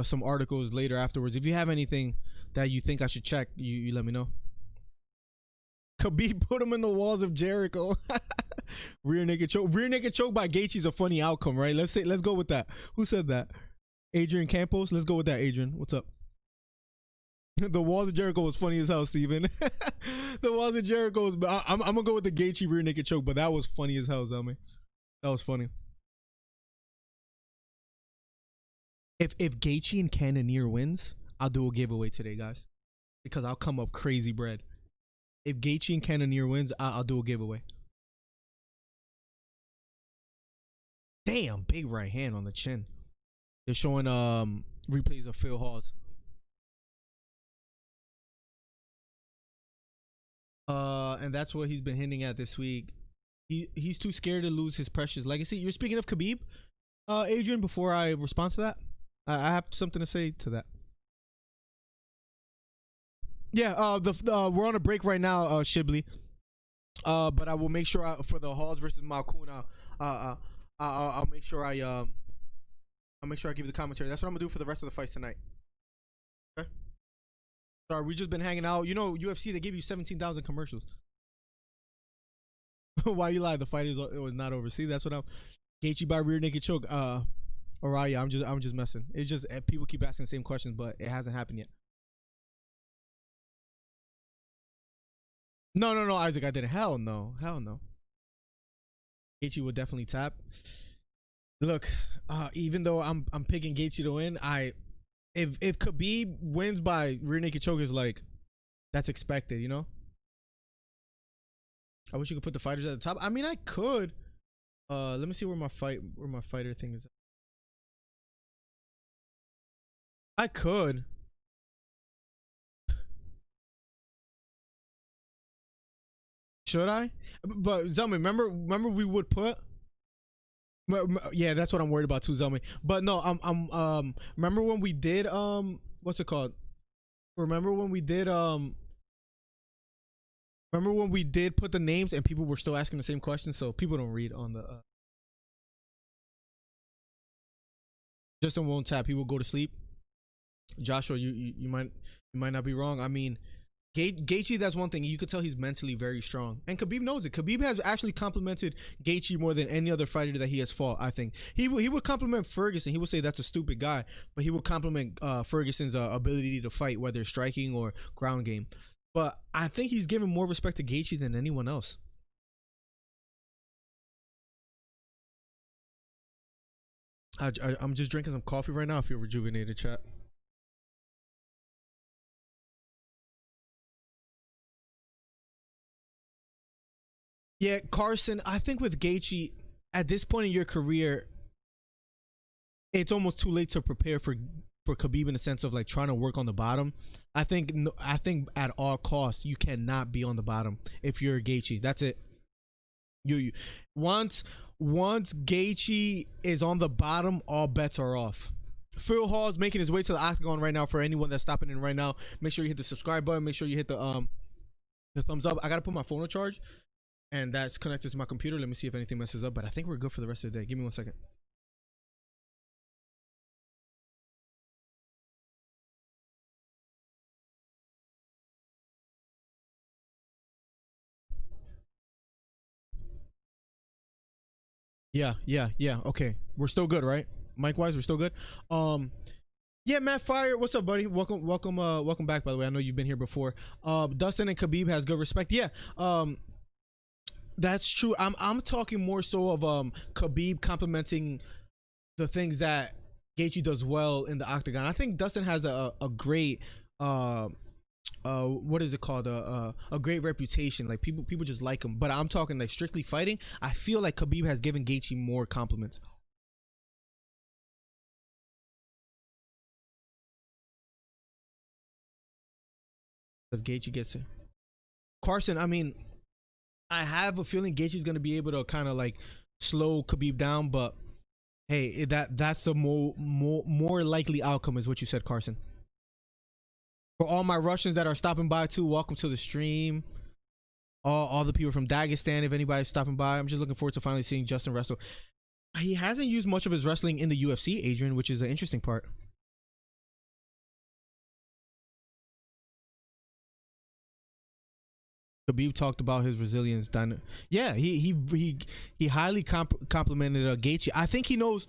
Some articles later afterwards. If you have anything that you think I should check, you let me know. Khabib put him in the walls of Jericho. Rear naked choke. Rear naked choke by Gaethje's a funny outcome, right? Let's go with that. Who said that? Adrian Campos. Let's go with that. Adrian, what's up? The walls of Jericho was funny as hell, Steven. The walls of Jericho was. I'm gonna go with the Gaethje rear naked choke, but that was funny as hell, Zelmy. That was funny. If Gaethje and Cannonier wins, I'll do a giveaway today, guys, because I'll come up crazy bread. If Gaethje and Cannonier wins, I'll do a giveaway. Damn, big right hand on the chin. They're showing replays of Phil Hawes. And that's what he's been hinting at this week. He's too scared to lose his precious legacy. You're speaking of Khabib, Adrian. Before I respond to that, I have something to say to that. Yeah, we're on a break right now, Shibley. But I will make sure for the Hawes versus Machukyan, I'll make sure I'll make sure I give you the commentary. That's what I'm gonna do for the rest of the fights tonight. Okay. Sorry, we just been hanging out. You know, UFC, they give you 17,000 commercials. Why you lie? The fight it was not over. See, that's what I'm. Gaethje by rear naked choke. Araya, I'm just messing. It's just people keep asking the same questions, but it hasn't happened yet. No, Isaac, I didn't. Hell no. Gaethje would definitely tap. Look, even though I'm picking Gaethje to win, if Khabib wins by rear naked choke, is like that's expected, you know. I wish you could put the fighters at the top. I mean, I could. Let me see where my fighter thing is. I could. Should I? But Zelmy, remember we would put. Yeah, that's what I'm worried about too, Zelmy. But no, remember when we did what's it called? Remember when we did put the names and people were still asking the same questions, so people don't read on the Justin won't tap, he will go to sleep. Joshua, you might not be wrong. I mean, Gaethje, that's one thing. You could tell he's mentally very strong. And Khabib knows it. Khabib has actually complimented Gaethje more than any other fighter that he has fought, I think. He would compliment Ferguson. He would say that's a stupid guy. But he would compliment Ferguson's ability to fight, whether striking or ground game. But I think he's given more respect to Gaethje than anyone else. I'm just drinking some coffee right now. I feel rejuvenated, chat. Yeah, Carson, I think with Gaethje, at this point in your career, it's almost too late to prepare for Khabib in the sense of like trying to work on the bottom. I think at all costs you cannot be on the bottom if you're Gaethje. That's it. You once Gaethje is on the bottom, all bets are off. Phil Hawes making his way to the octagon right now. For anyone that's stopping in right now, make sure you hit the subscribe button. Make sure you hit the thumbs up. I gotta put my phone on charge. And that's connected to my computer. Let me see if anything messes up. But I think we're good for the rest of the day. Give me 1 second. Yeah. Okay. We're still good, right? Mic-wise, we're still good. Yeah, Matt Fire, what's up, buddy? Welcome back, by the way. I know you've been here before. Dustin and Khabib has good respect. Yeah. That's true. I'm talking more so of Khabib complimenting the things that Gaethje does well in the octagon. I think Dustin has a great what is it called, a great reputation. Like people just like him. But I'm talking like strictly fighting. I feel like Khabib has given Gaethje more compliments. If Gaethje gets it, Carson, I mean, I have a feeling Gaethje's gonna be able to kind of like slow Khabib down, but hey, that's the more likely outcome, is what you said, Carson. For all my Russians that are stopping by too, welcome to the stream. all the people from Dagestan, if anybody's stopping by. I'm just looking forward to finally seeing Justin wrestle. He hasn't used much of his wrestling in the UFC, Adrian, which is an interesting part. Khabib talked about his resilience. Yeah, he highly complimented Gaethje. I think he knows.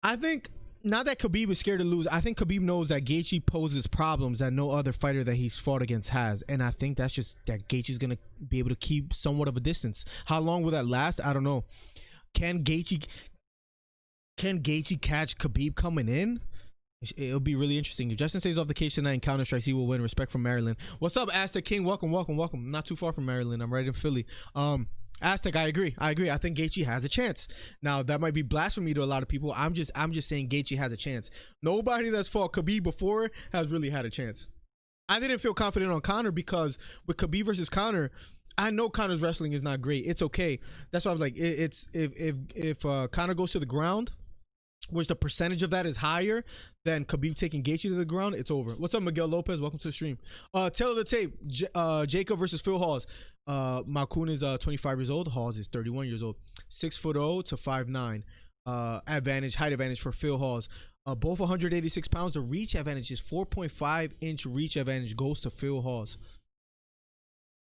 I think not that Khabib is scared to lose. I think Khabib knows that Gaethje poses problems that no other fighter that he's fought against has, and I think that's just that Gaethje's gonna be able to keep somewhat of a distance. How long will that last? I don't know. Can Gaethje catch Khabib coming in? It'll be really interesting. If Justin stays off the cage tonight and counter strikes, he will win. Respect from Maryland. What's up, Aztec King? Welcome. I'm not too far from Maryland. I'm right in Philly. Aztec, I agree. I think Gaethje has a chance. Now that might be blasphemy to a lot of people. I'm just saying Gaethje has a chance. Nobody that's fought Khabib before has really had a chance. I didn't feel confident on Conor because with Khabib versus Conor, I know Conor's wrestling is not great. It's okay. That's why I was like, it's if Conor goes to the ground, which the percentage of that is higher than Khabib taking Gaethje to the ground, it's over. What's up, Miguel Lopez? Welcome to the stream. Tail of the tape, Jacob versus Phil Hawes. Machukyan is 25 years old. Hawes is 31 years old. 6'0" to 5'9". Height advantage for Phil Hawes. Both 186 pounds. The reach advantage is 4.5-inch reach advantage goes to Phil Hawes.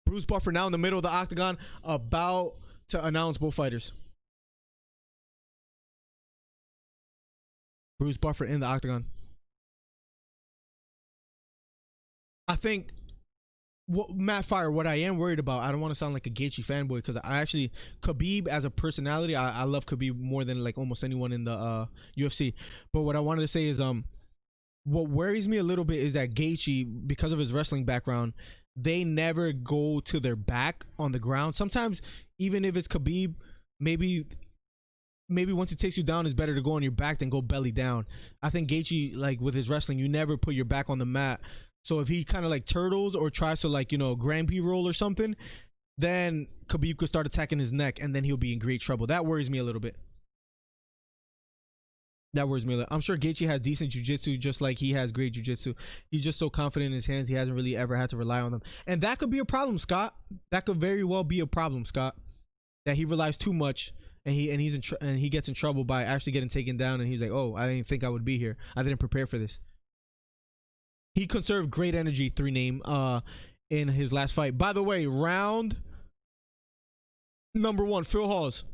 Bruce Buffer now in the middle of the octagon, about to announce both fighters. Bruce Buffer in the octagon. I think Matt Fire, what I am worried about, I don't want to sound like a Gaethje fanboy because I actually, Khabib as a personality, I love Khabib more than like almost anyone in the UFC. But what I wanted to say is what worries me a little bit is that Gaethje, because of his wrestling background, they never go to their back on the ground. Sometimes even if it's Khabib, maybe once he takes you down, it's better to go on your back than go belly down. I think Gaethje, like with his wrestling, you never put your back on the mat. So if he kind of like turtles or tries to like, Grand Prix roll or something, then Khabib could start attacking his neck and then he'll be in great trouble. That worries me a little bit. I'm sure Gaethje has decent jiu-jitsu just like he has great jiu-jitsu. He's just so confident in his hands, he hasn't really ever had to rely on them. And that could be a problem, Scott. That could very well be a problem, Scott. That he relies too much and he gets in trouble by actually getting taken down and he's like, oh, I didn't think I would be here. I didn't prepare for this. He conserved great energy, 3-name, in his last fight. By the way, round number 1, Phil Hawes.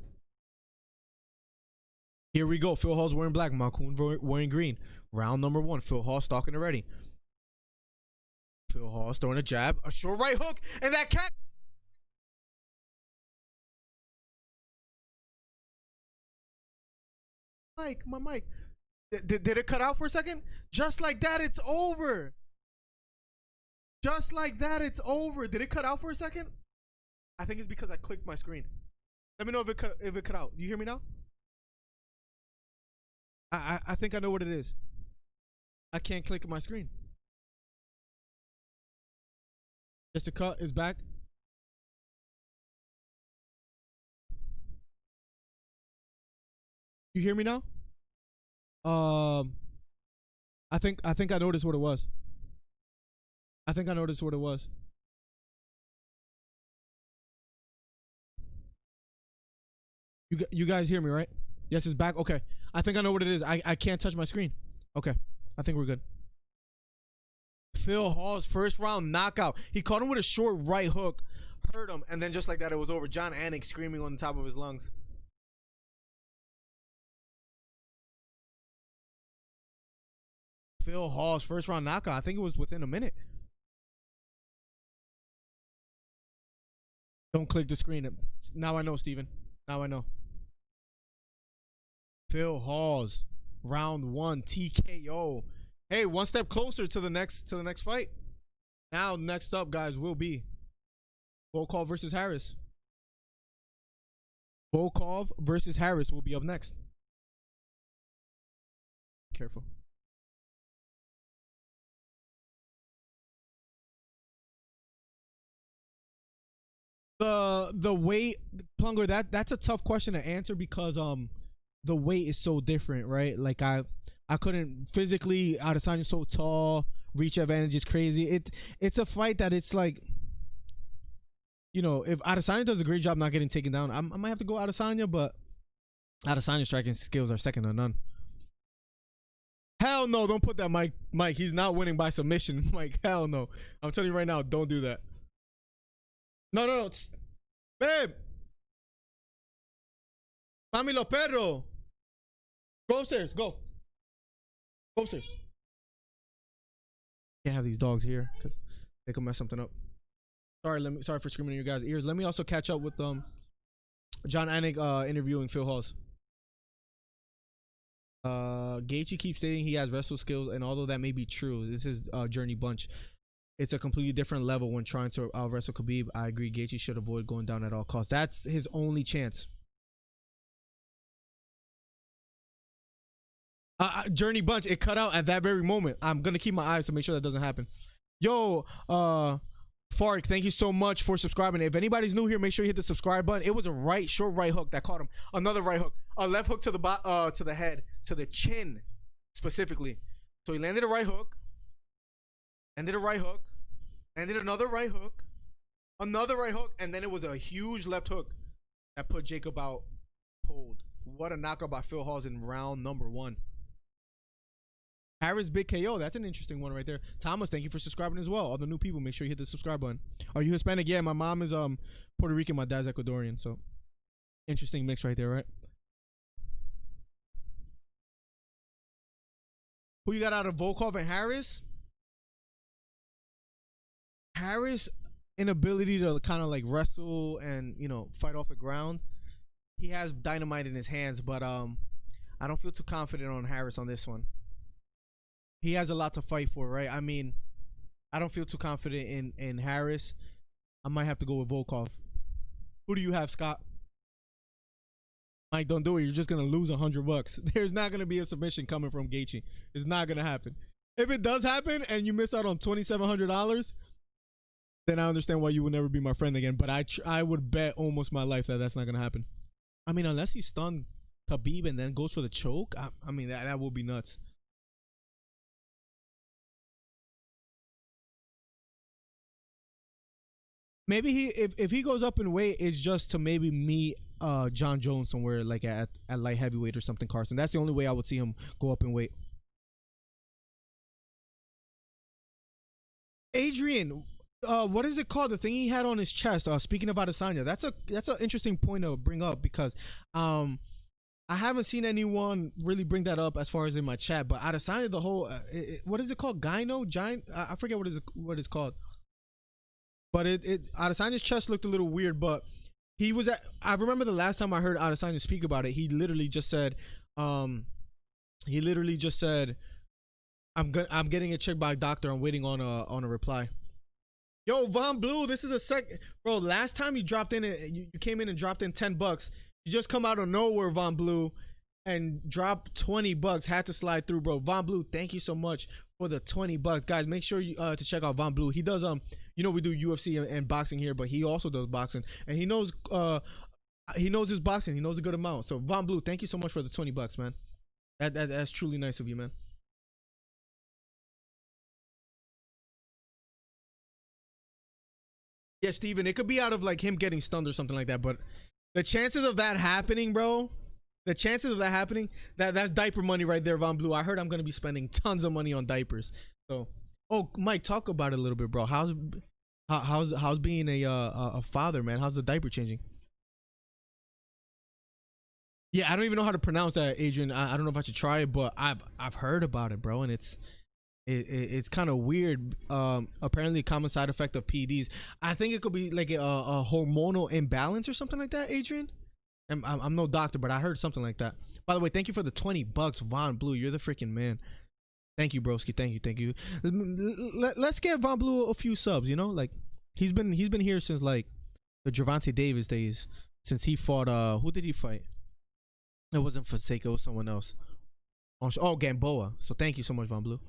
Here we go. Phil Hawes wearing black, Machukyan wearing green. Round number 1, Phil Hawes stalking already. Phil Hawes throwing a jab, a short right hook, and that cat. My mic. Did it cut out for a second? Just like that, it's over. Just like that, it's over. Did it cut out for a second? I think it's because I clicked my screen. Let me know if it cut out. You hear me now? I think I know what it is. I can't click my screen. Just a cut is back. You hear me now? I think I noticed what it was. You guys hear me, right? Yes, it's back. Okay. I think I know what it is. I can't touch my screen. Okay. I think we're good. Phil Hawes, first round knockout. He caught him with a short right hook, hurt him, and then just like that, it was over. John Anik screaming on the top of his lungs. Phil Hawes, first round knockout. I think it was within a minute. Don't click the screen. Now I know, Steven. Now I know. Phil Hawes, round 1, TKO. Hey, one step closer to the next fight. Now, next up, guys, will be Volkov versus Harris. Volkov versus Harris will be up next. Careful. The weight, Plunger, that's a tough question to answer because the weight is so different, right? Like I couldn't physically, Adesanya's so tall, reach advantage is crazy. It's a fight that it's like you know, if Adesanya does a great job not getting taken down, I might have to go Adesanya, but Adesanya's striking skills are second to none. Hell no, don't put that Mike. He's not winning by submission. Mike, hell no. I'm telling you right now, don't do that. No. Babe. Mamilo perro. Go upstairs, go. Go upstairs. Can't have these dogs here because they could mess something up. Sorry for screaming in your guys' ears. Let me also catch up with John Anik interviewing Phil Hawes. Gaethje keeps stating he has wrestle skills, and although that may be true, this is Journey Bunch. It's a completely different level when trying to wrestle Khabib. I agree. Gaethje should avoid going down at all costs. That's his only chance. Journey Bunch, it cut out at that very moment. I'm gonna keep my eyes to make sure that doesn't happen. Yo, Farik, thank you so much for subscribing. If anybody's new here, make sure you hit the subscribe button. It was a short right hook that caught him. Another right hook, a left hook to the head, to the chin specifically. So he landed a right hook, ended a right hook, ended another right hook, another right hook, and then it was a huge left hook that put Jacob out cold. What a knockout by Phil Hawes in round number 1. Harris big KO. That's an interesting one right there. Thomas, thank you for subscribing as well. All the new people, make sure you hit the subscribe button. Are you Hispanic? Yeah, my mom is Puerto Rican, my dad's Ecuadorian, so interesting mix right there, right? Who you got out of Volkov and Harris? Harris inability to kind of like wrestle and, you know, fight off the ground. He has dynamite in his hands, but I don't feel too confident on Harris on this one. He has a lot to fight for, right? I mean, I don't feel too confident in Harris. I might have to go with Volkov. Who do you have, Scott? Mike, don't do it. You're just going to lose $100. There's not going to be a submission coming from Gaethje. It's not going to happen. If it does happen and you miss out on $2,700, then I understand why you would never be my friend again. But I would bet almost my life that that's not going to happen. I mean, unless he stunned Khabib and then goes for the choke, I mean, that would be nuts. Maybe if he goes up in weight, it's just to maybe meet John Jones somewhere like at light heavyweight or something, Carson. That's the only way I would see him go up in weight. Adrian, what is it called? The thing he had on his chest. Speaking about Adesanya, that's an interesting point to bring up because I haven't seen anyone really bring that up as far as in my chat. But Adesanya, the whole what is it called? Giant? I forget what it's called. But Adesanya's chest looked a little weird, but I remember the last time I heard Adesanya speak about it, he literally just said, I'm getting it checked by a doctor. I'm waiting on a reply. Yo, Von Blue, this is a bro. Last time you dropped in, you came in and dropped in $10. You just come out of nowhere, Von Blue, and dropped $20. Had to slide through, bro. Von Blue, thank you so much for the $20, guys. Make sure you to check out Von Blue. He does you know, we do UFC and boxing here, but he also does boxing, and he knows his boxing. He knows a good amount. So Von Blue, thank you so much for the $20, man. That's truly nice of you, man. Yeah, Steven, it could be out of like him getting stunned or something like that, but the chances of that happening, bro, that's diaper money right there, Von Blue. I heard I'm gonna be spending tons of money on diapers. So, Mike, talk about it a little bit, bro. How's being a father, man? How's the diaper changing? Yeah, I don't even know how to pronounce that, Adrian. I don't know if I should try it, but I've heard about it, bro, and it's kind of weird. Apparently a common side effect of PEDs. I think it could be like a hormonal imbalance or something like that, Adrian. I'm no doctor, but I heard something like that. By the way, thank you for the $20, Von Blue. You're the freaking man. Thank you, broski. Thank you. Let's get Von Blue a few subs. You know, like he's been here since like the Gervonta Davis days. Since he fought, who did he fight? It wasn't Fonseca, it was someone else. Oh, Gamboa. So thank you so much, Von Blue.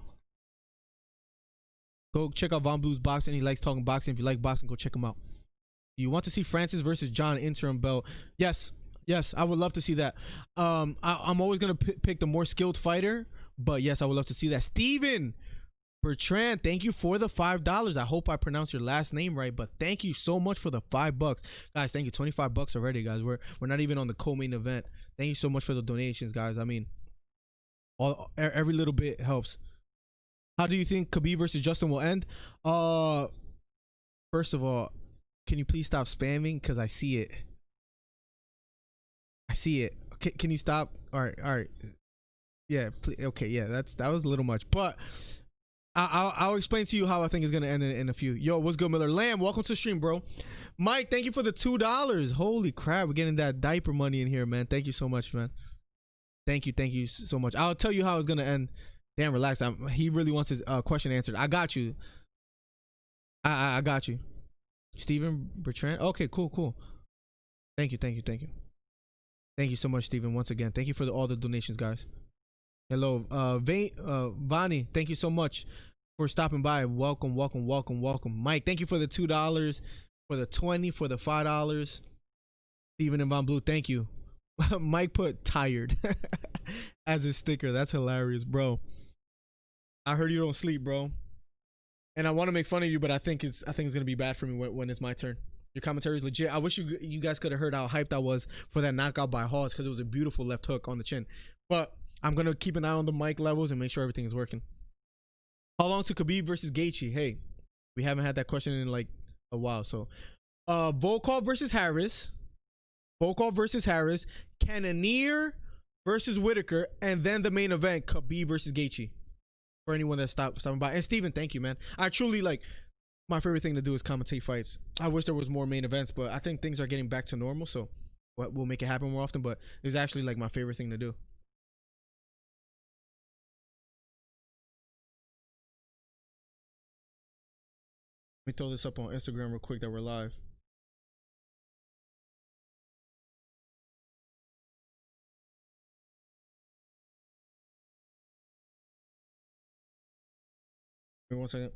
Go check out Von Blue's boxing. He likes talking boxing. If you like boxing, go check him out. You want to see Francis versus John interim belt? Yes, I would love to see that. I'm always gonna pick the more skilled fighter, but yes, I would love to see that. Steven, Bertrand, thank you for the $5. I hope I pronounced your last name right, but thank you so much for the $5, guys. Thank you, $25 already, guys. We're not even on the co-main event. Thank you so much for the donations, guys. I mean, every little bit helps. How do you think Khabib versus Justin will end? First of all, can you please stop spamming? Because I see it. I see it. Can you stop? All right. Yeah, please. Okay, yeah, that was a little much, but I'll explain to you how I think it's gonna end in a few. Yo, what's good, Miller Lamb? Welcome to the stream, bro. Mike, thank you for the $2. Holy crap, we're getting that diaper money in here, man. Thank you so much, man. Thank you so much. I'll tell you how it's gonna end. Damn, relax. He really wants his question answered. I got you. I got you. Steven Bertrand. Okay, cool. Thank you. Thank you so much, Steven. Once again, thank you for all the donations, guys. Hello, Vani. Thank you so much for stopping by. Welcome. Mike, thank you for the $2, for the 20, for the $5. Steven and Von Blue, thank you. Mike put tired as a sticker. That's hilarious, bro. I heard you don't sleep, bro. And I want to make fun of you, but I think it's gonna be bad for me when it's my turn. Your commentary is legit. I wish you guys could have heard how hyped I was for that knockout by Hawes, because it was a beautiful left hook on the chin. But I'm gonna keep an eye on the mic levels and make sure everything is working. How long to Khabib versus Gaethje? Hey, we haven't had that question in like a while. So, Volkov versus Harris. Cannonier versus Whitaker, and then the main event, Khabib versus Gaethje. For anyone that stopping by. And Steven, thank you, man. I truly my favorite thing to do is commentate fights. I wish there was more main events, but I think things are getting back to normal, so we'll make it happen more often. But it's actually my favorite thing to do. Let me throw this up on Instagram real quick that we're live. Wait 1 second.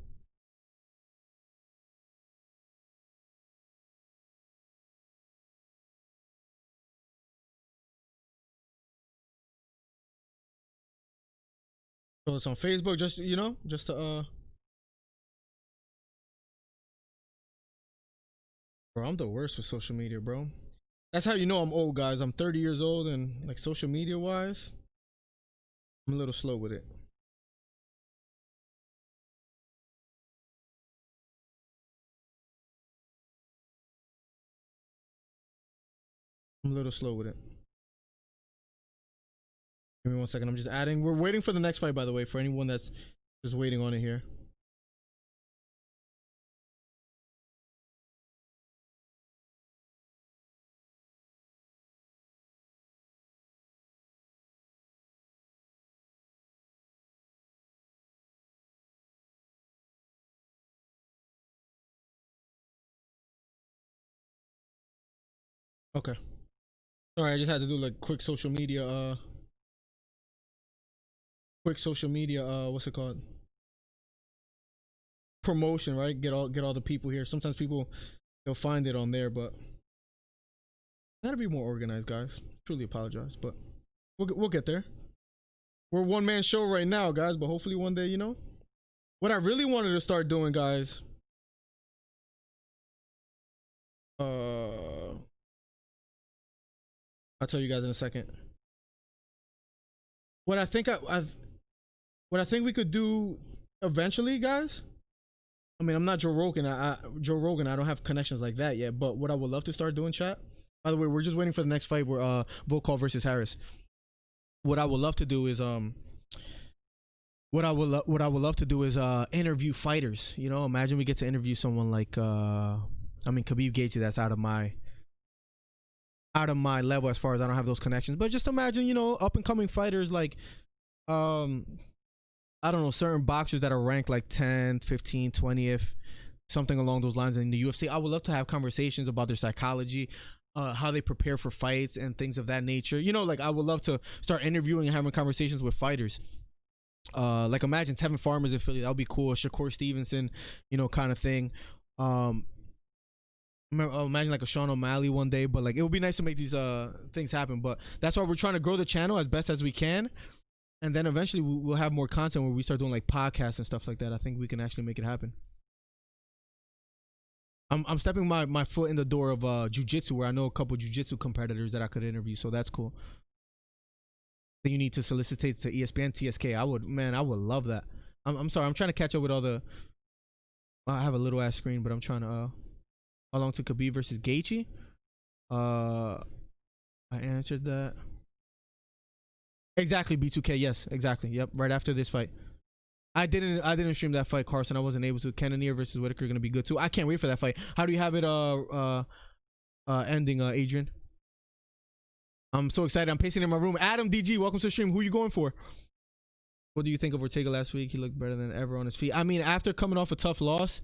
So it's on Facebook, just to Bro, I'm the worst with social media, bro. That's how you know I'm old, guys. I'm 30 years old, and social media wise, I'm a little slow with it. I'm a little slow with it. Give me 1 second. I'm just adding. We're waiting for the next fight, by the way, for anyone that's just waiting on it here. Okay. Sorry, I just had to do quick social media what's it called? Promotion, right? Get all the people here. Sometimes people, they'll find it on there, but I gotta be more organized, guys. Truly apologize, but we'll get there. We're a one-man show right now, guys, but hopefully one day, what I really wanted to start doing, guys, I'll tell you guys in a second. What I think we could do eventually, guys. I mean, I'm not Joe Rogan. Joe Rogan, I don't have connections like that yet. But what I would love to start doing, chat. By the way, we're just waiting for the next fight. Where Volkov versus Harris. What I would love to do is interview fighters. Imagine we get to interview someone like Khabib Gaethje. That's out of my level as far as I don't have those connections. But just imagine, up and coming fighters like I don't know, certain boxers that are ranked 10th, 15th, 20th, something along those lines in the UFC. I would love to have conversations about their psychology, how they prepare for fights and things of that nature. I would love to start interviewing and having conversations with fighters. Imagine Tevin Farmer's in Philly. That would be cool. Shakur Stevenson, kind of thing. Imagine a Sean O'Malley one day, but it would be nice to make these things happen. But that's why we're trying to grow the channel as best as we can. and then eventually we'll have more content where we start doing like podcasts and stuff like that. I think we can actually make it happen. I'm stepping my foot in the door of jiu-jitsu, where I know a couple jiu-jitsu competitors that I could interview, so that's cool. Then you need to solicitate to ESPN, TSK. I would love that. I'm sorry, I'm trying to catch up with all the. I have a little ass screen, but I'm trying to. How long to Khabib versus Gaethje? I answered that. Exactly, B2K. Yes, exactly. Yep, right after this fight. I didn't stream that fight, Carson. I wasn't able to. Cannonier versus Whitaker gonna be good too. I can't wait for that fight. How do you have it ending, Adrian? I'm so excited. I'm pacing in my room. Adam DG, welcome to the stream. Who are you going for? What do you think of Ortega last week? He looked better than ever on his feet. I mean, after coming off a tough loss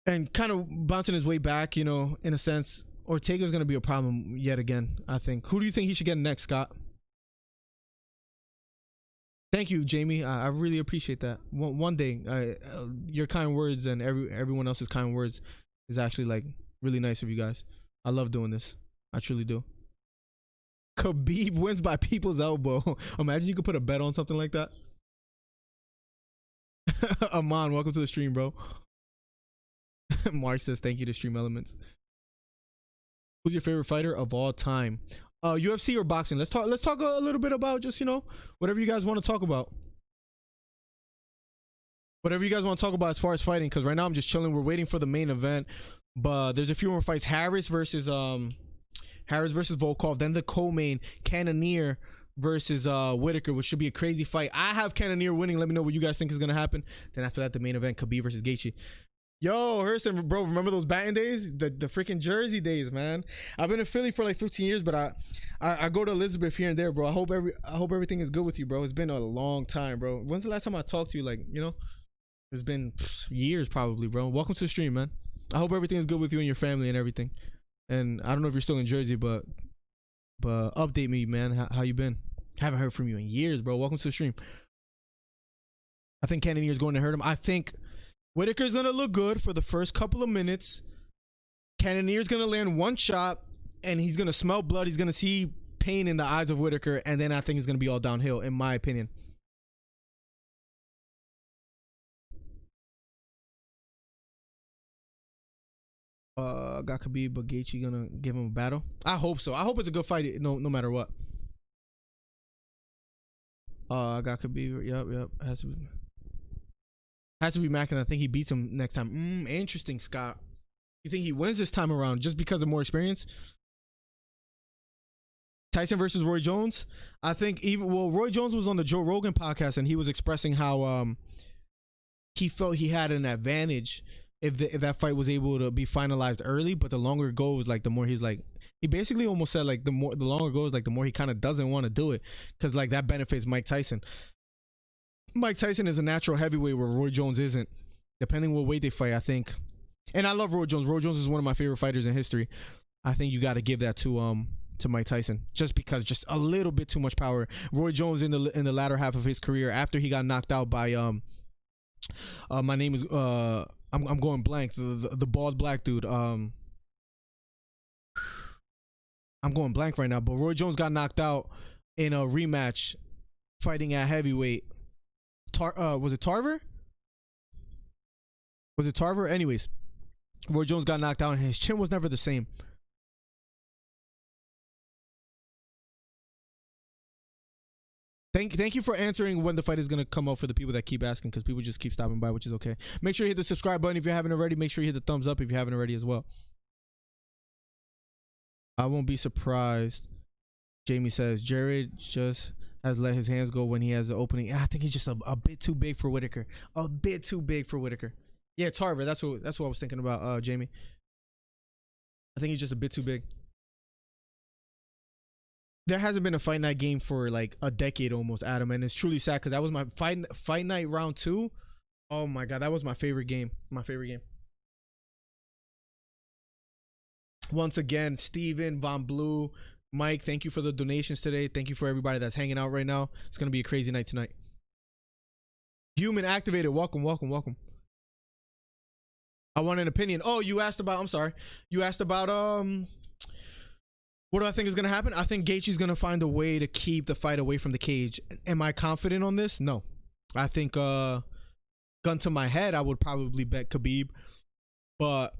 and kind of bouncing his way back, you know, in a sense, Ortega's going to be a problem yet again, I think. Who do you think he should get next, Scott? Thank you, Jamie. I really appreciate that. One day, your kind words and everyone else's kind words is actually like really nice of you guys. I love doing this. I truly do. Khabib wins by people's elbow. Imagine you could put a bet on something like that. Aman, welcome to the stream, bro. Mark says thank you to Stream Elements. Who's your favorite fighter of all time? UFC or boxing? Let's talk a little bit about just, you know, whatever you guys want to talk about. Whatever you guys want to talk about as far as fighting, because right now I'm just chilling. We're waiting for the main event, but there's a few more fights. Harris versus Volkov, then the co-main Cannonier versus Whitaker, which should be a crazy fight. I have Cannonier winning. Let me know what you guys think is gonna happen. Then after that, the main event, Khabib versus Gaethje. Yo, Hurston, bro, remember those batting days? The freaking Jersey days, man. I've been in Philly for like 15 years, but I go to Elizabeth here and there, bro. I hope everything is good with you, bro. It's been a long time, bro. When's the last time I talked to you? Like, you know, it's been years probably, bro. Welcome to the stream, man. I hope everything is good with you and your family and everything. And I don't know if you're still in Jersey, but update me, man. How you been? Haven't heard from you in years, bro. Welcome to the stream. I think Cannonier's going to hurt him. I think Whitaker's going to look good for the first couple of minutes. Cannonier's going to land one shot, and he's going to smell blood. He's going to see pain in the eyes of Whitaker, and then I think it's going to be all downhill, in my opinion. Got Khabib, but Gaethje gonna give him a battle. I hope so. I hope it's a good fight, no matter what. I got Khabib. Yep. Has to be Mac, and I think he beats him next time. Interesting, Scott. You think he wins this time around just because of more experience? Tyson versus Roy Jones. I think Roy Jones was on the Joe Rogan podcast, and he was expressing how he felt he had an advantage if that fight was able to be finalized early, but the longer it goes, like the more he's like, he basically almost said like the longer it goes, like the more he kind of doesn't want to do it, because like that benefits Mike Tyson. Mike Tyson is a natural heavyweight where Roy Jones isn't, depending what weight they fight, I think. And I love Roy Jones. Roy Jones is one of my favorite fighters in history. I think you got to give that to Mike Tyson, just because just a little bit too much power. Roy Jones in the latter half of his career, after he got knocked out by my name is I'm going blank. The bald black dude. I'm going blank right now. But Roy Jones got knocked out in a rematch, fighting at heavyweight. Was it Tarver? Anyways, Roy Jones got knocked out, and his chin was never the same. Thank you for answering when the fight is going to come out for the people that keep asking, because people just keep stopping by, which is okay. Make sure you hit the subscribe button if you haven't already. Make sure you hit the thumbs up if you haven't already as well. I won't be surprised. Jamie says, Jared just has let his hands go when he has the opening. I think he's just a bit too big for Whitaker. A bit too big for Whitaker. Yeah, Tarver. That's what I was thinking about, Jamie. I think he's just a bit too big. There hasn't been a fight night game for like a decade almost, Adam, and it's truly sad because that was my fight night round 2. Oh my god, that was my favorite game. Once again, Steven, Von Blue, Mike, thank you for the donations today. Thank you for everybody that's hanging out right now. It's gonna be a crazy night tonight. Human activated, welcome. I want an opinion. Oh, you asked about What do I think is going to happen? I think Gaethje's going to find a way to keep the fight away from the cage. Am I confident on this? No. I think, gun to my head, I would probably bet Khabib. But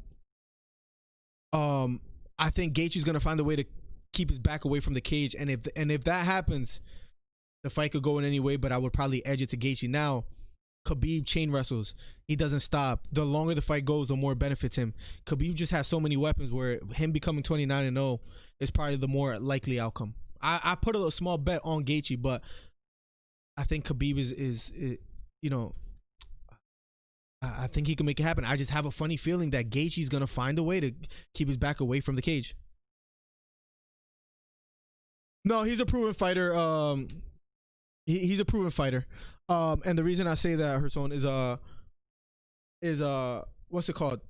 I think Gaethje's going to find a way to keep his back away from the cage. And if that happens, the fight could go in any way, but I would probably edge it to Gaethje. Now, Khabib chain wrestles. He doesn't stop. The longer the fight goes, the more it benefits him. Khabib just has so many weapons where him becoming 29-0 is probably the more likely outcome. I put a small bet on Gaethje, but I think Khabib is you know, I think he can make it happen. I just have a funny feeling that Gaethje's gonna find a way to keep his back away from the cage. No, he's a proven fighter. He's a proven fighter. And the reason I say that, Herson, is what's it called?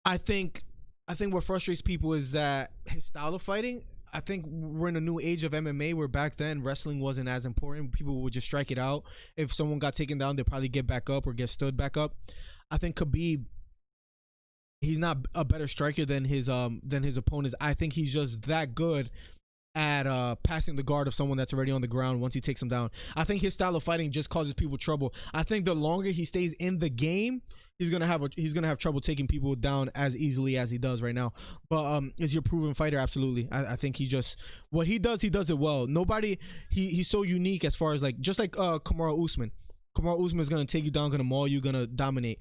I think what frustrates people is that his style of fighting. I think we're in a new age of MMA where back then wrestling wasn't as important. People would just strike it out. If someone got taken down, they'd probably get back up or get stood back up. I think Khabib, he's not a better striker than his opponents. I think he's just that good at passing the guard of someone that's already on the ground once he takes him down. I think his style of fighting just causes people trouble. I think the longer he stays in the game, he's gonna have trouble taking people down as easily as he does right now. But is he a proven fighter? Absolutely. I think what he does it well. Nobody he's so unique as far as just like Kamaru Usman. Kamaru Usman is gonna take you down, gonna maul you, gonna dominate.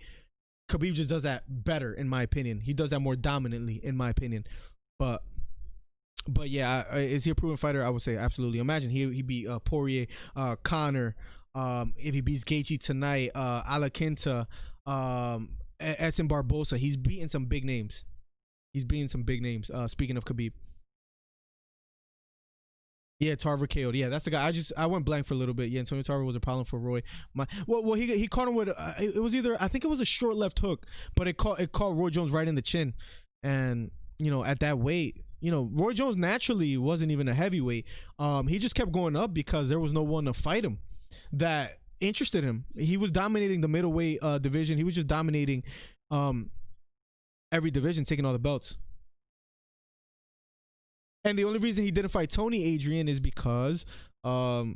Khabib just does that better, in my opinion. He does that more dominantly, in my opinion. But yeah, is he a proven fighter? I would say absolutely. Imagine he beat Poirier, Conor. If he beats Gaethje tonight, Alaquinta, Edson Barbosa. He's beating some big names. Speaking of Khabib. Yeah, Tarver KO'd. Yeah, that's the guy. I went blank for a little bit. Yeah, Antonio Tarver was a problem for Roy. He caught him with it was either, I think it was a short left hook, but it caught Roy Jones right in the chin. And at that weight, Roy Jones naturally wasn't even a heavyweight. He just kept going up because there was no one to fight him that interested him. He was dominating the middleweight division. He was just dominating every division, taking all the belts. And the only reason he didn't fight Tony Adrian is because I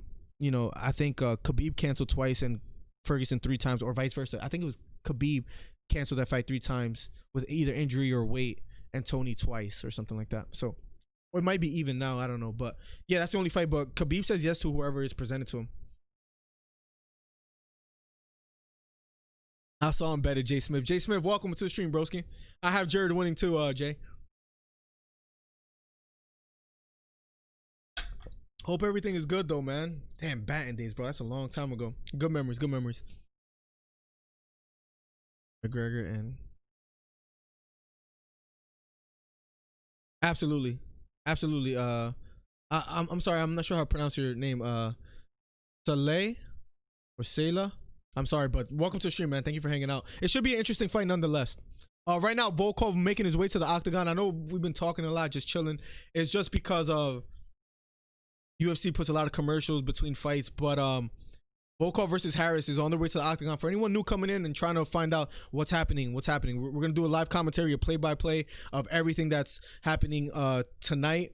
think Khabib canceled twice and Ferguson 3 times, or vice versa. I think it was Khabib canceled that fight 3 times with either injury or weight, and Tony twice or something like that. So, or it might be even now. I don't know. But yeah, that's the only fight. But Khabib says yes to whoever is presented to him. I saw him bet at Jay Smith. Jay Smith, welcome to the stream, broski. I have Jared winning too, Jay. Hope everything is good though, man. Damn, batting days, bro. That's a long time ago. Good memories. McGregor and absolutely. I'm sorry. I'm not sure how to pronounce your name. Saleh or Sela. I'm sorry, but welcome to the stream, man. Thank you for hanging out. It should be an interesting fight nonetheless. Right now, Volkov making his way to the octagon. I know we've been talking a lot, just chilling. It's just because of UFC puts a lot of commercials between fights, but Volkov versus Harris is on the way to the octagon. For anyone new coming in and trying to find out what's happening, we're gonna do a live commentary, a play-by-play of everything that's happening tonight.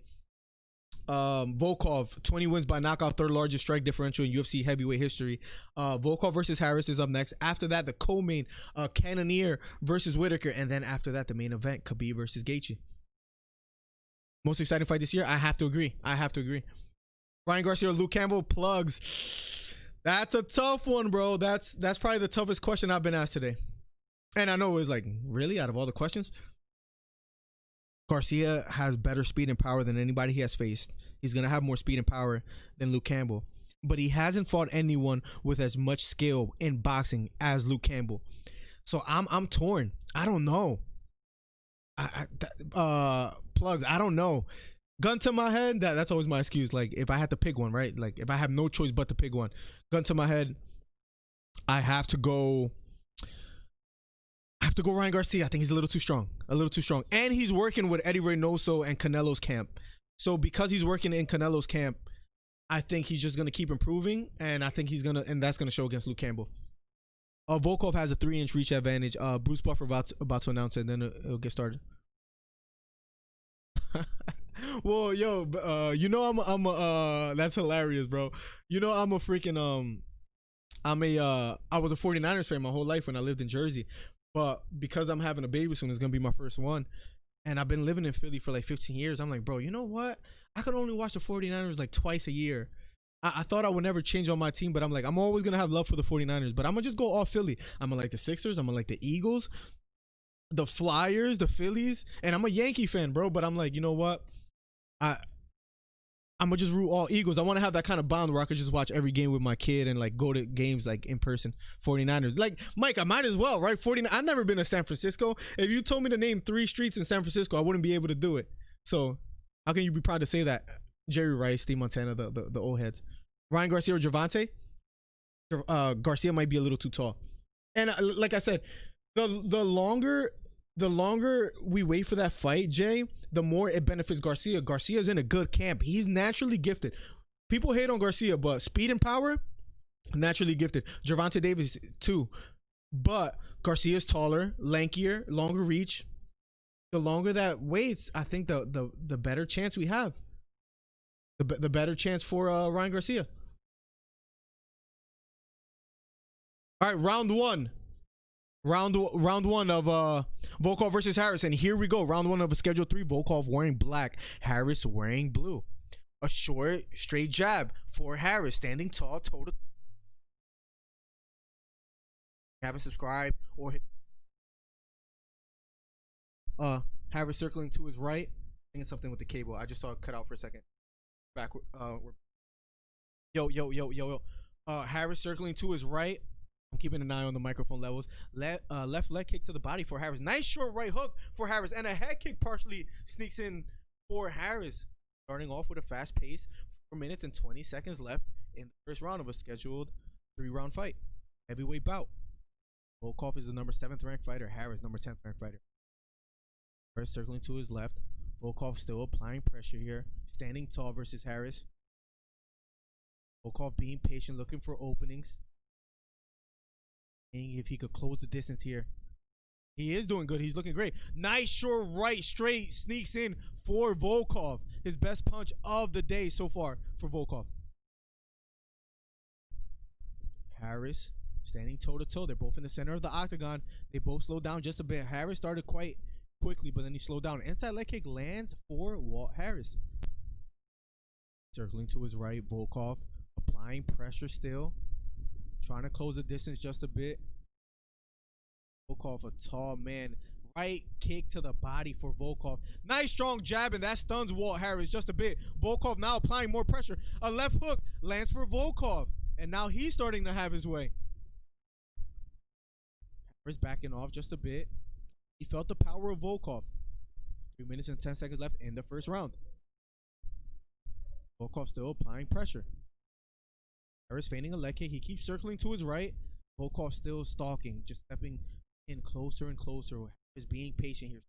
Volkov, 20 wins by knockout, 3rd largest strike differential in UFC heavyweight history. Volkov versus Harris is up next. After that, the co-main, Cannonier versus Whitaker, and then after that, the main event, Khabib versus Gaethje. Most exciting fight this year? I have to agree. Ryan Garcia, Luke Campbell, plugs. That's a tough one, bro. That's probably the toughest question I've been asked today. And I know it's really, out of all the questions? Garcia has better speed and power than anybody he has faced. He's going to have more speed and power than Luke Campbell. But he hasn't fought anyone with as much skill in boxing as Luke Campbell. So I'm torn. I don't know. Plugs, I don't know. Gun to my head, that's always my excuse. If I had to pick one, right? If I have no choice but to pick one. Gun to my head, I have to go Ryan Garcia. I think he's a little too strong. And he's working with Eddie Reynoso and Canelo's camp. So because he's working in Canelo's camp, I think he's just going to keep improving. And I think and that's going to show against Luke Campbell. Volkov has a 3-inch reach advantage. Bruce Buffer about to announce it, and then it'll get started. Well, yo, you know that's hilarious, bro. You know I'm a freaking I was a 49ers fan my whole life when I lived in Jersey. But because I'm having a baby soon, it's gonna be my first one. And I've been living in Philly for like 15 years. I'm like, bro, you know what? I could only watch the 49ers like twice a year. I thought I would never change on my team, but I'm like, I'm always gonna have love for the 49ers. But I'm gonna just go all Philly. I'm gonna like the Sixers, I'm gonna like the Eagles, the Flyers, the Phillies, and I'm a Yankee fan, bro. But I'm like, you know what? I I'm gonna just root all Eagles. I want to have that kind of bond where I could just watch every game with my kid and like go to games like in person. 49ers, like Mike, I might as well, right? 49. I've never been to San Francisco. If you told me to name 3 streets in San Francisco, I wouldn't be able to do it. So how can you be proud to say that? Jerry Rice, Steve Montana, the old heads. Ryan Garcia or Javante? Garcia might be a little too tall. And like I said, the longer we wait for that fight, Jay, the more it benefits Garcia. Garcia's in a good camp. He's naturally gifted. People hate on Garcia, but speed and power, naturally gifted. Gervonta Davis too. But Garcia's taller, lankier, longer reach. The longer that waits, I think the better chance we have. The better chance for Ryan Garcia. All right, round one. Round one of Volkov versus Harris, and here we go. Round one of a Schedule 3. Volkov wearing black, Harris wearing blue. A short, straight jab for Harris, standing tall, toe to. Haven't subscribed or hit. Harris circling to his right. I think it's something with the cable. I just saw it cut out for a second. Back. Yo. Harris circling to his right. I'm keeping an eye on the microphone levels. Left leg kick to the body for Harris. Nice short right hook for Harris. And a head kick partially sneaks in for Harris. Starting off with a fast pace. 4 minutes and 20 seconds left in the first round of a scheduled 3-round fight. Heavyweight bout. Volkov is the number 7th ranked fighter. Harris, number 10th ranked fighter. Harris circling to his left. Volkov still applying pressure here. Standing tall versus Harris. Volkov being patient, looking for openings. If he could close the distance here. He is doing good. He's looking great. Nice short right straight sneaks in for Volkov. His best punch of the day so far for Volkov. Harris standing toe to toe. They're both in the center of the octagon. They both slowed down just a bit. Harris started quite quickly, but then he slowed down. Inside leg kick lands for Walt Harris. Circling to his right, Volkov applying pressure still. Trying to close the distance just a bit. Volkov, a tall man. Right kick to the body for Volkov. Nice strong jab, and that stuns Walt Harris just a bit. Volkov now applying more pressure. A left hook lands for Volkov. And now he's starting to have his way. Harris backing off just a bit. He felt the power of Volkov. 3 minutes and 10 seconds left in the first round. Volkov still applying pressure. Harris feigning a leg kick. He keeps circling to his right. Volkov still stalking, just stepping in closer and closer. Harris being patient here.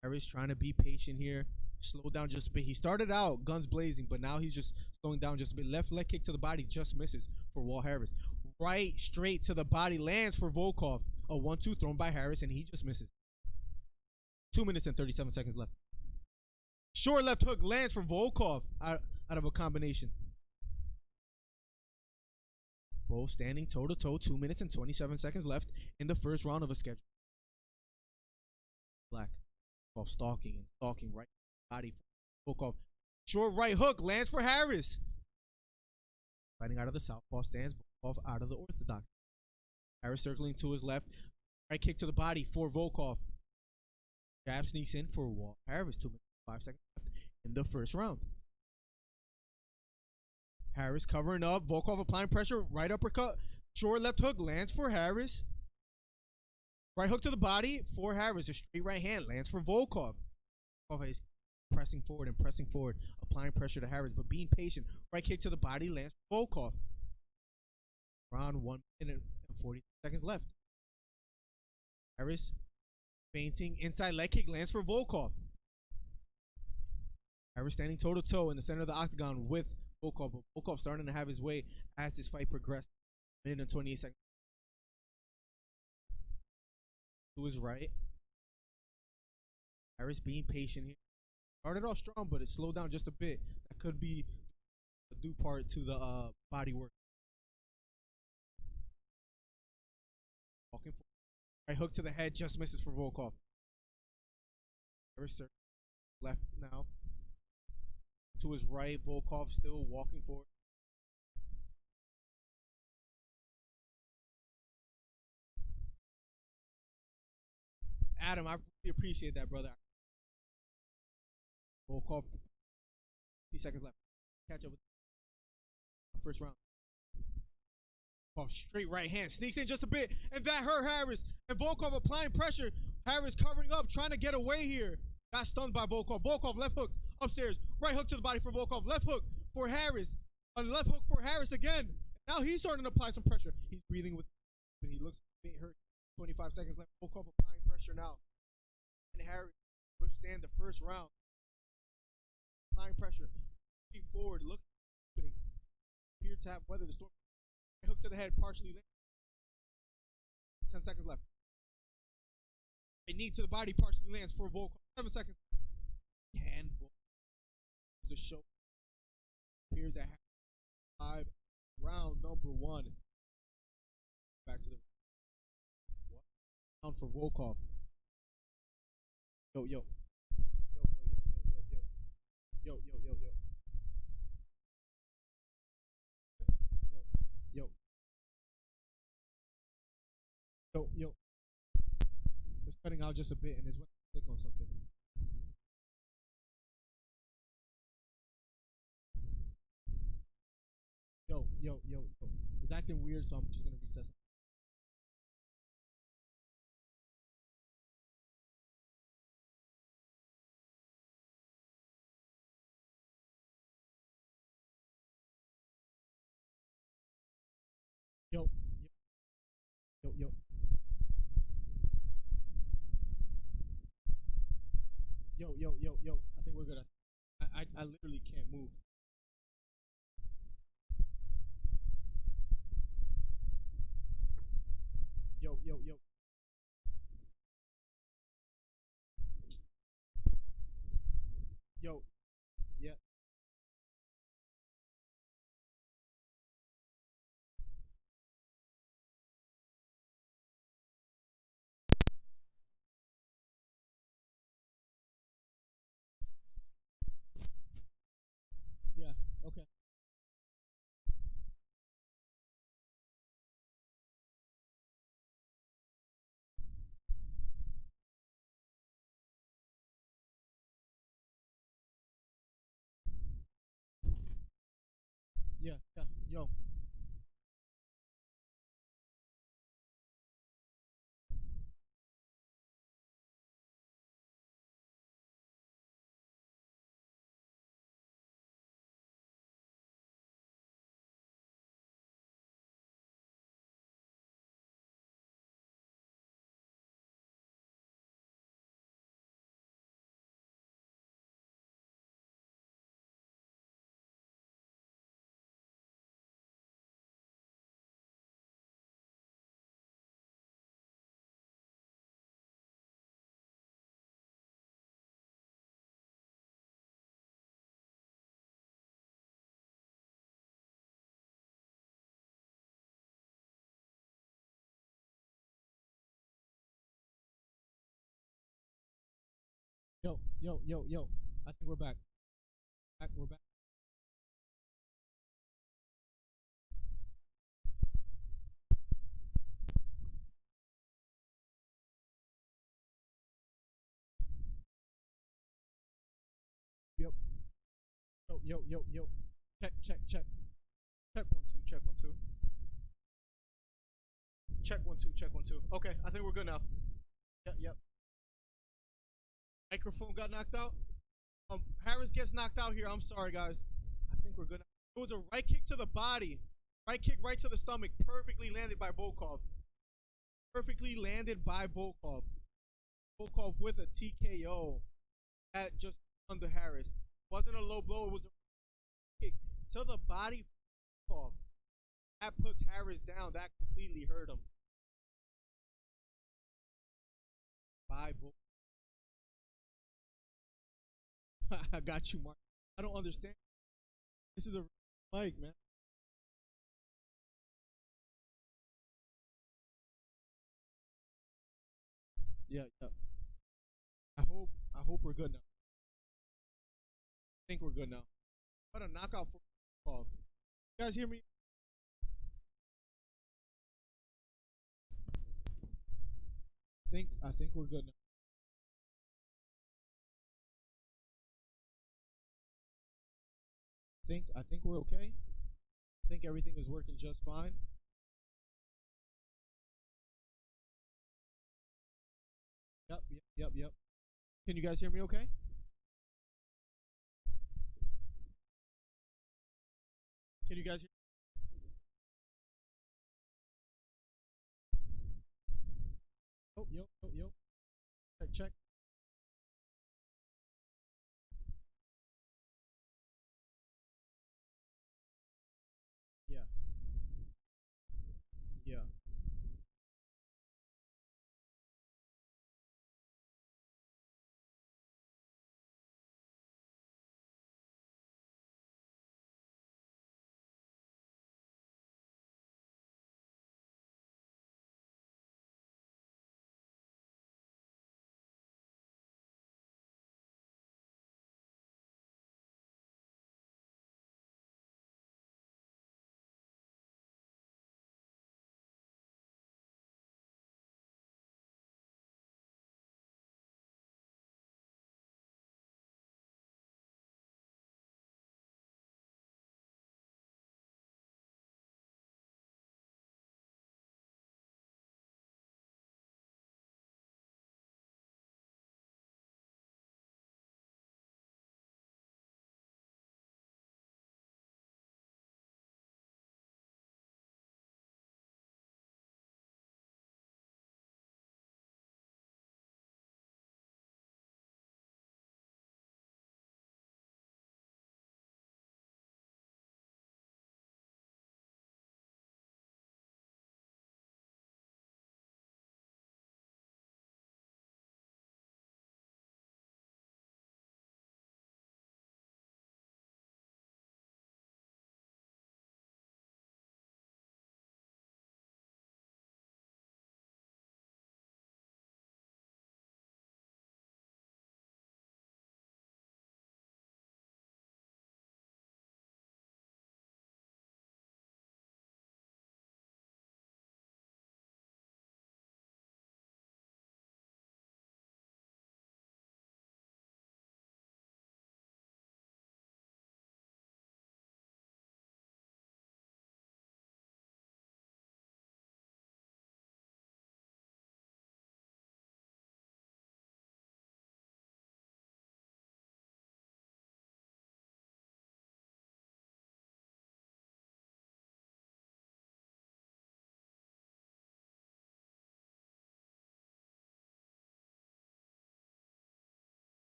Harris trying to be patient here. Slow down just a bit. He started out guns blazing, but now he's just slowing down just a bit. Left leg kick to the body just misses for Walt Harris. Right straight to the body lands for Volkov. A 1-2 thrown by Harris, and he just misses. 2 minutes and 37 seconds left. Short left hook lands for Volkov out of a combination. Both standing toe to toe. 2 minutes and 27 seconds left in the first round of a schedule. Black. Volkov stalking and stalking right body for Volkov. Short right hook lands for Harris. Fighting out of the southpaw stance. Volkov out of the orthodox. Harris circling to his left. Right kick to the body for Volkov. Jab sneaks in for Walt Harris. 2 minutes. 5 seconds left in the first round. Harris covering up. Volkov applying pressure. Right uppercut. Short left hook lands for Harris. Right hook to the body for Harris. A straight right hand lands for Volkov. Volkov is pressing forward. Applying pressure to Harris, but being patient. Right kick to the body lands for Volkov. Round 1 minute and 40 seconds left. Harris feinting. Inside leg kick lands for Volkov. Harris standing toe to toe in the center of the octagon with Volkov. Volkov starting to have his way as this fight progressed. Minute and 28 seconds. To his right. Harris being patient here. Started off strong, but it slowed down just a bit. That could be a due part to the body work. Walking for right hook to the head, just misses for Volkov. Harris left now. To his right, Volkov still walking forward. Adam, I really appreciate that, brother. Volkov, 50 seconds left. Catch up with the first round. Oh, straight right hand. Sneaks in just a bit. And that hurt Harris. And Volkov applying pressure. Harris covering up, trying to get away here. Got stunned by Volkov. Volkov, left hook, upstairs. Right hook to the body for Volkov. Left hook for Harris. A left hook for Harris again. Now he's starting to apply some pressure. He's breathing with, but he looks a bit hurt. 25 seconds left. Volkov applying pressure now. And Harris withstand the first round. Applying pressure. Looking forward. Looking. Appear to have weathered the storm. Hook to the head, partially lit. 10 seconds left. A knee to the body, partially lands for Volkov. 7 seconds. Can Volkov the show? Appears to have 5. Round number 1. Back to the round for Volkov. Yo, yo. Yo. Yo. It's cutting out just a bit and it's when I click on something. Yo. It's acting weird, so I'm just gonna recess it. Yo. Yo. I think we're good. I literally can't move. Yo. Yo. Yeah. Yeah. Okay. Yeah. Yo. Yo. I think we're back. We're back. Yo. Yo. Check. Check 1 2. Check 1 2. Check 1 2. Okay, I think we're good now. Yep. Microphone got knocked out. Harris gets knocked out here. I'm sorry, guys. I think we're good. It was a right kick to the body. Right kick right to the stomach. Perfectly landed by Volkov. Volkov with a TKO. That just under Harris. Wasn't a low blow. It was a kick to the body. Volkov. That puts Harris down. That completely hurt him. By Volkov. I got you, Mark. I don't understand. This is a mic, man. Yeah, yeah. I hope we're good now. I think we're good now. What a knockout for Volkov. You guys hear me? I think we're good now. I think we're okay. I think everything is working just fine. Yep, yep, yep, yep. Can you guys hear me okay? Can you guys hear? Oh, yo, yo, yo. Check, check.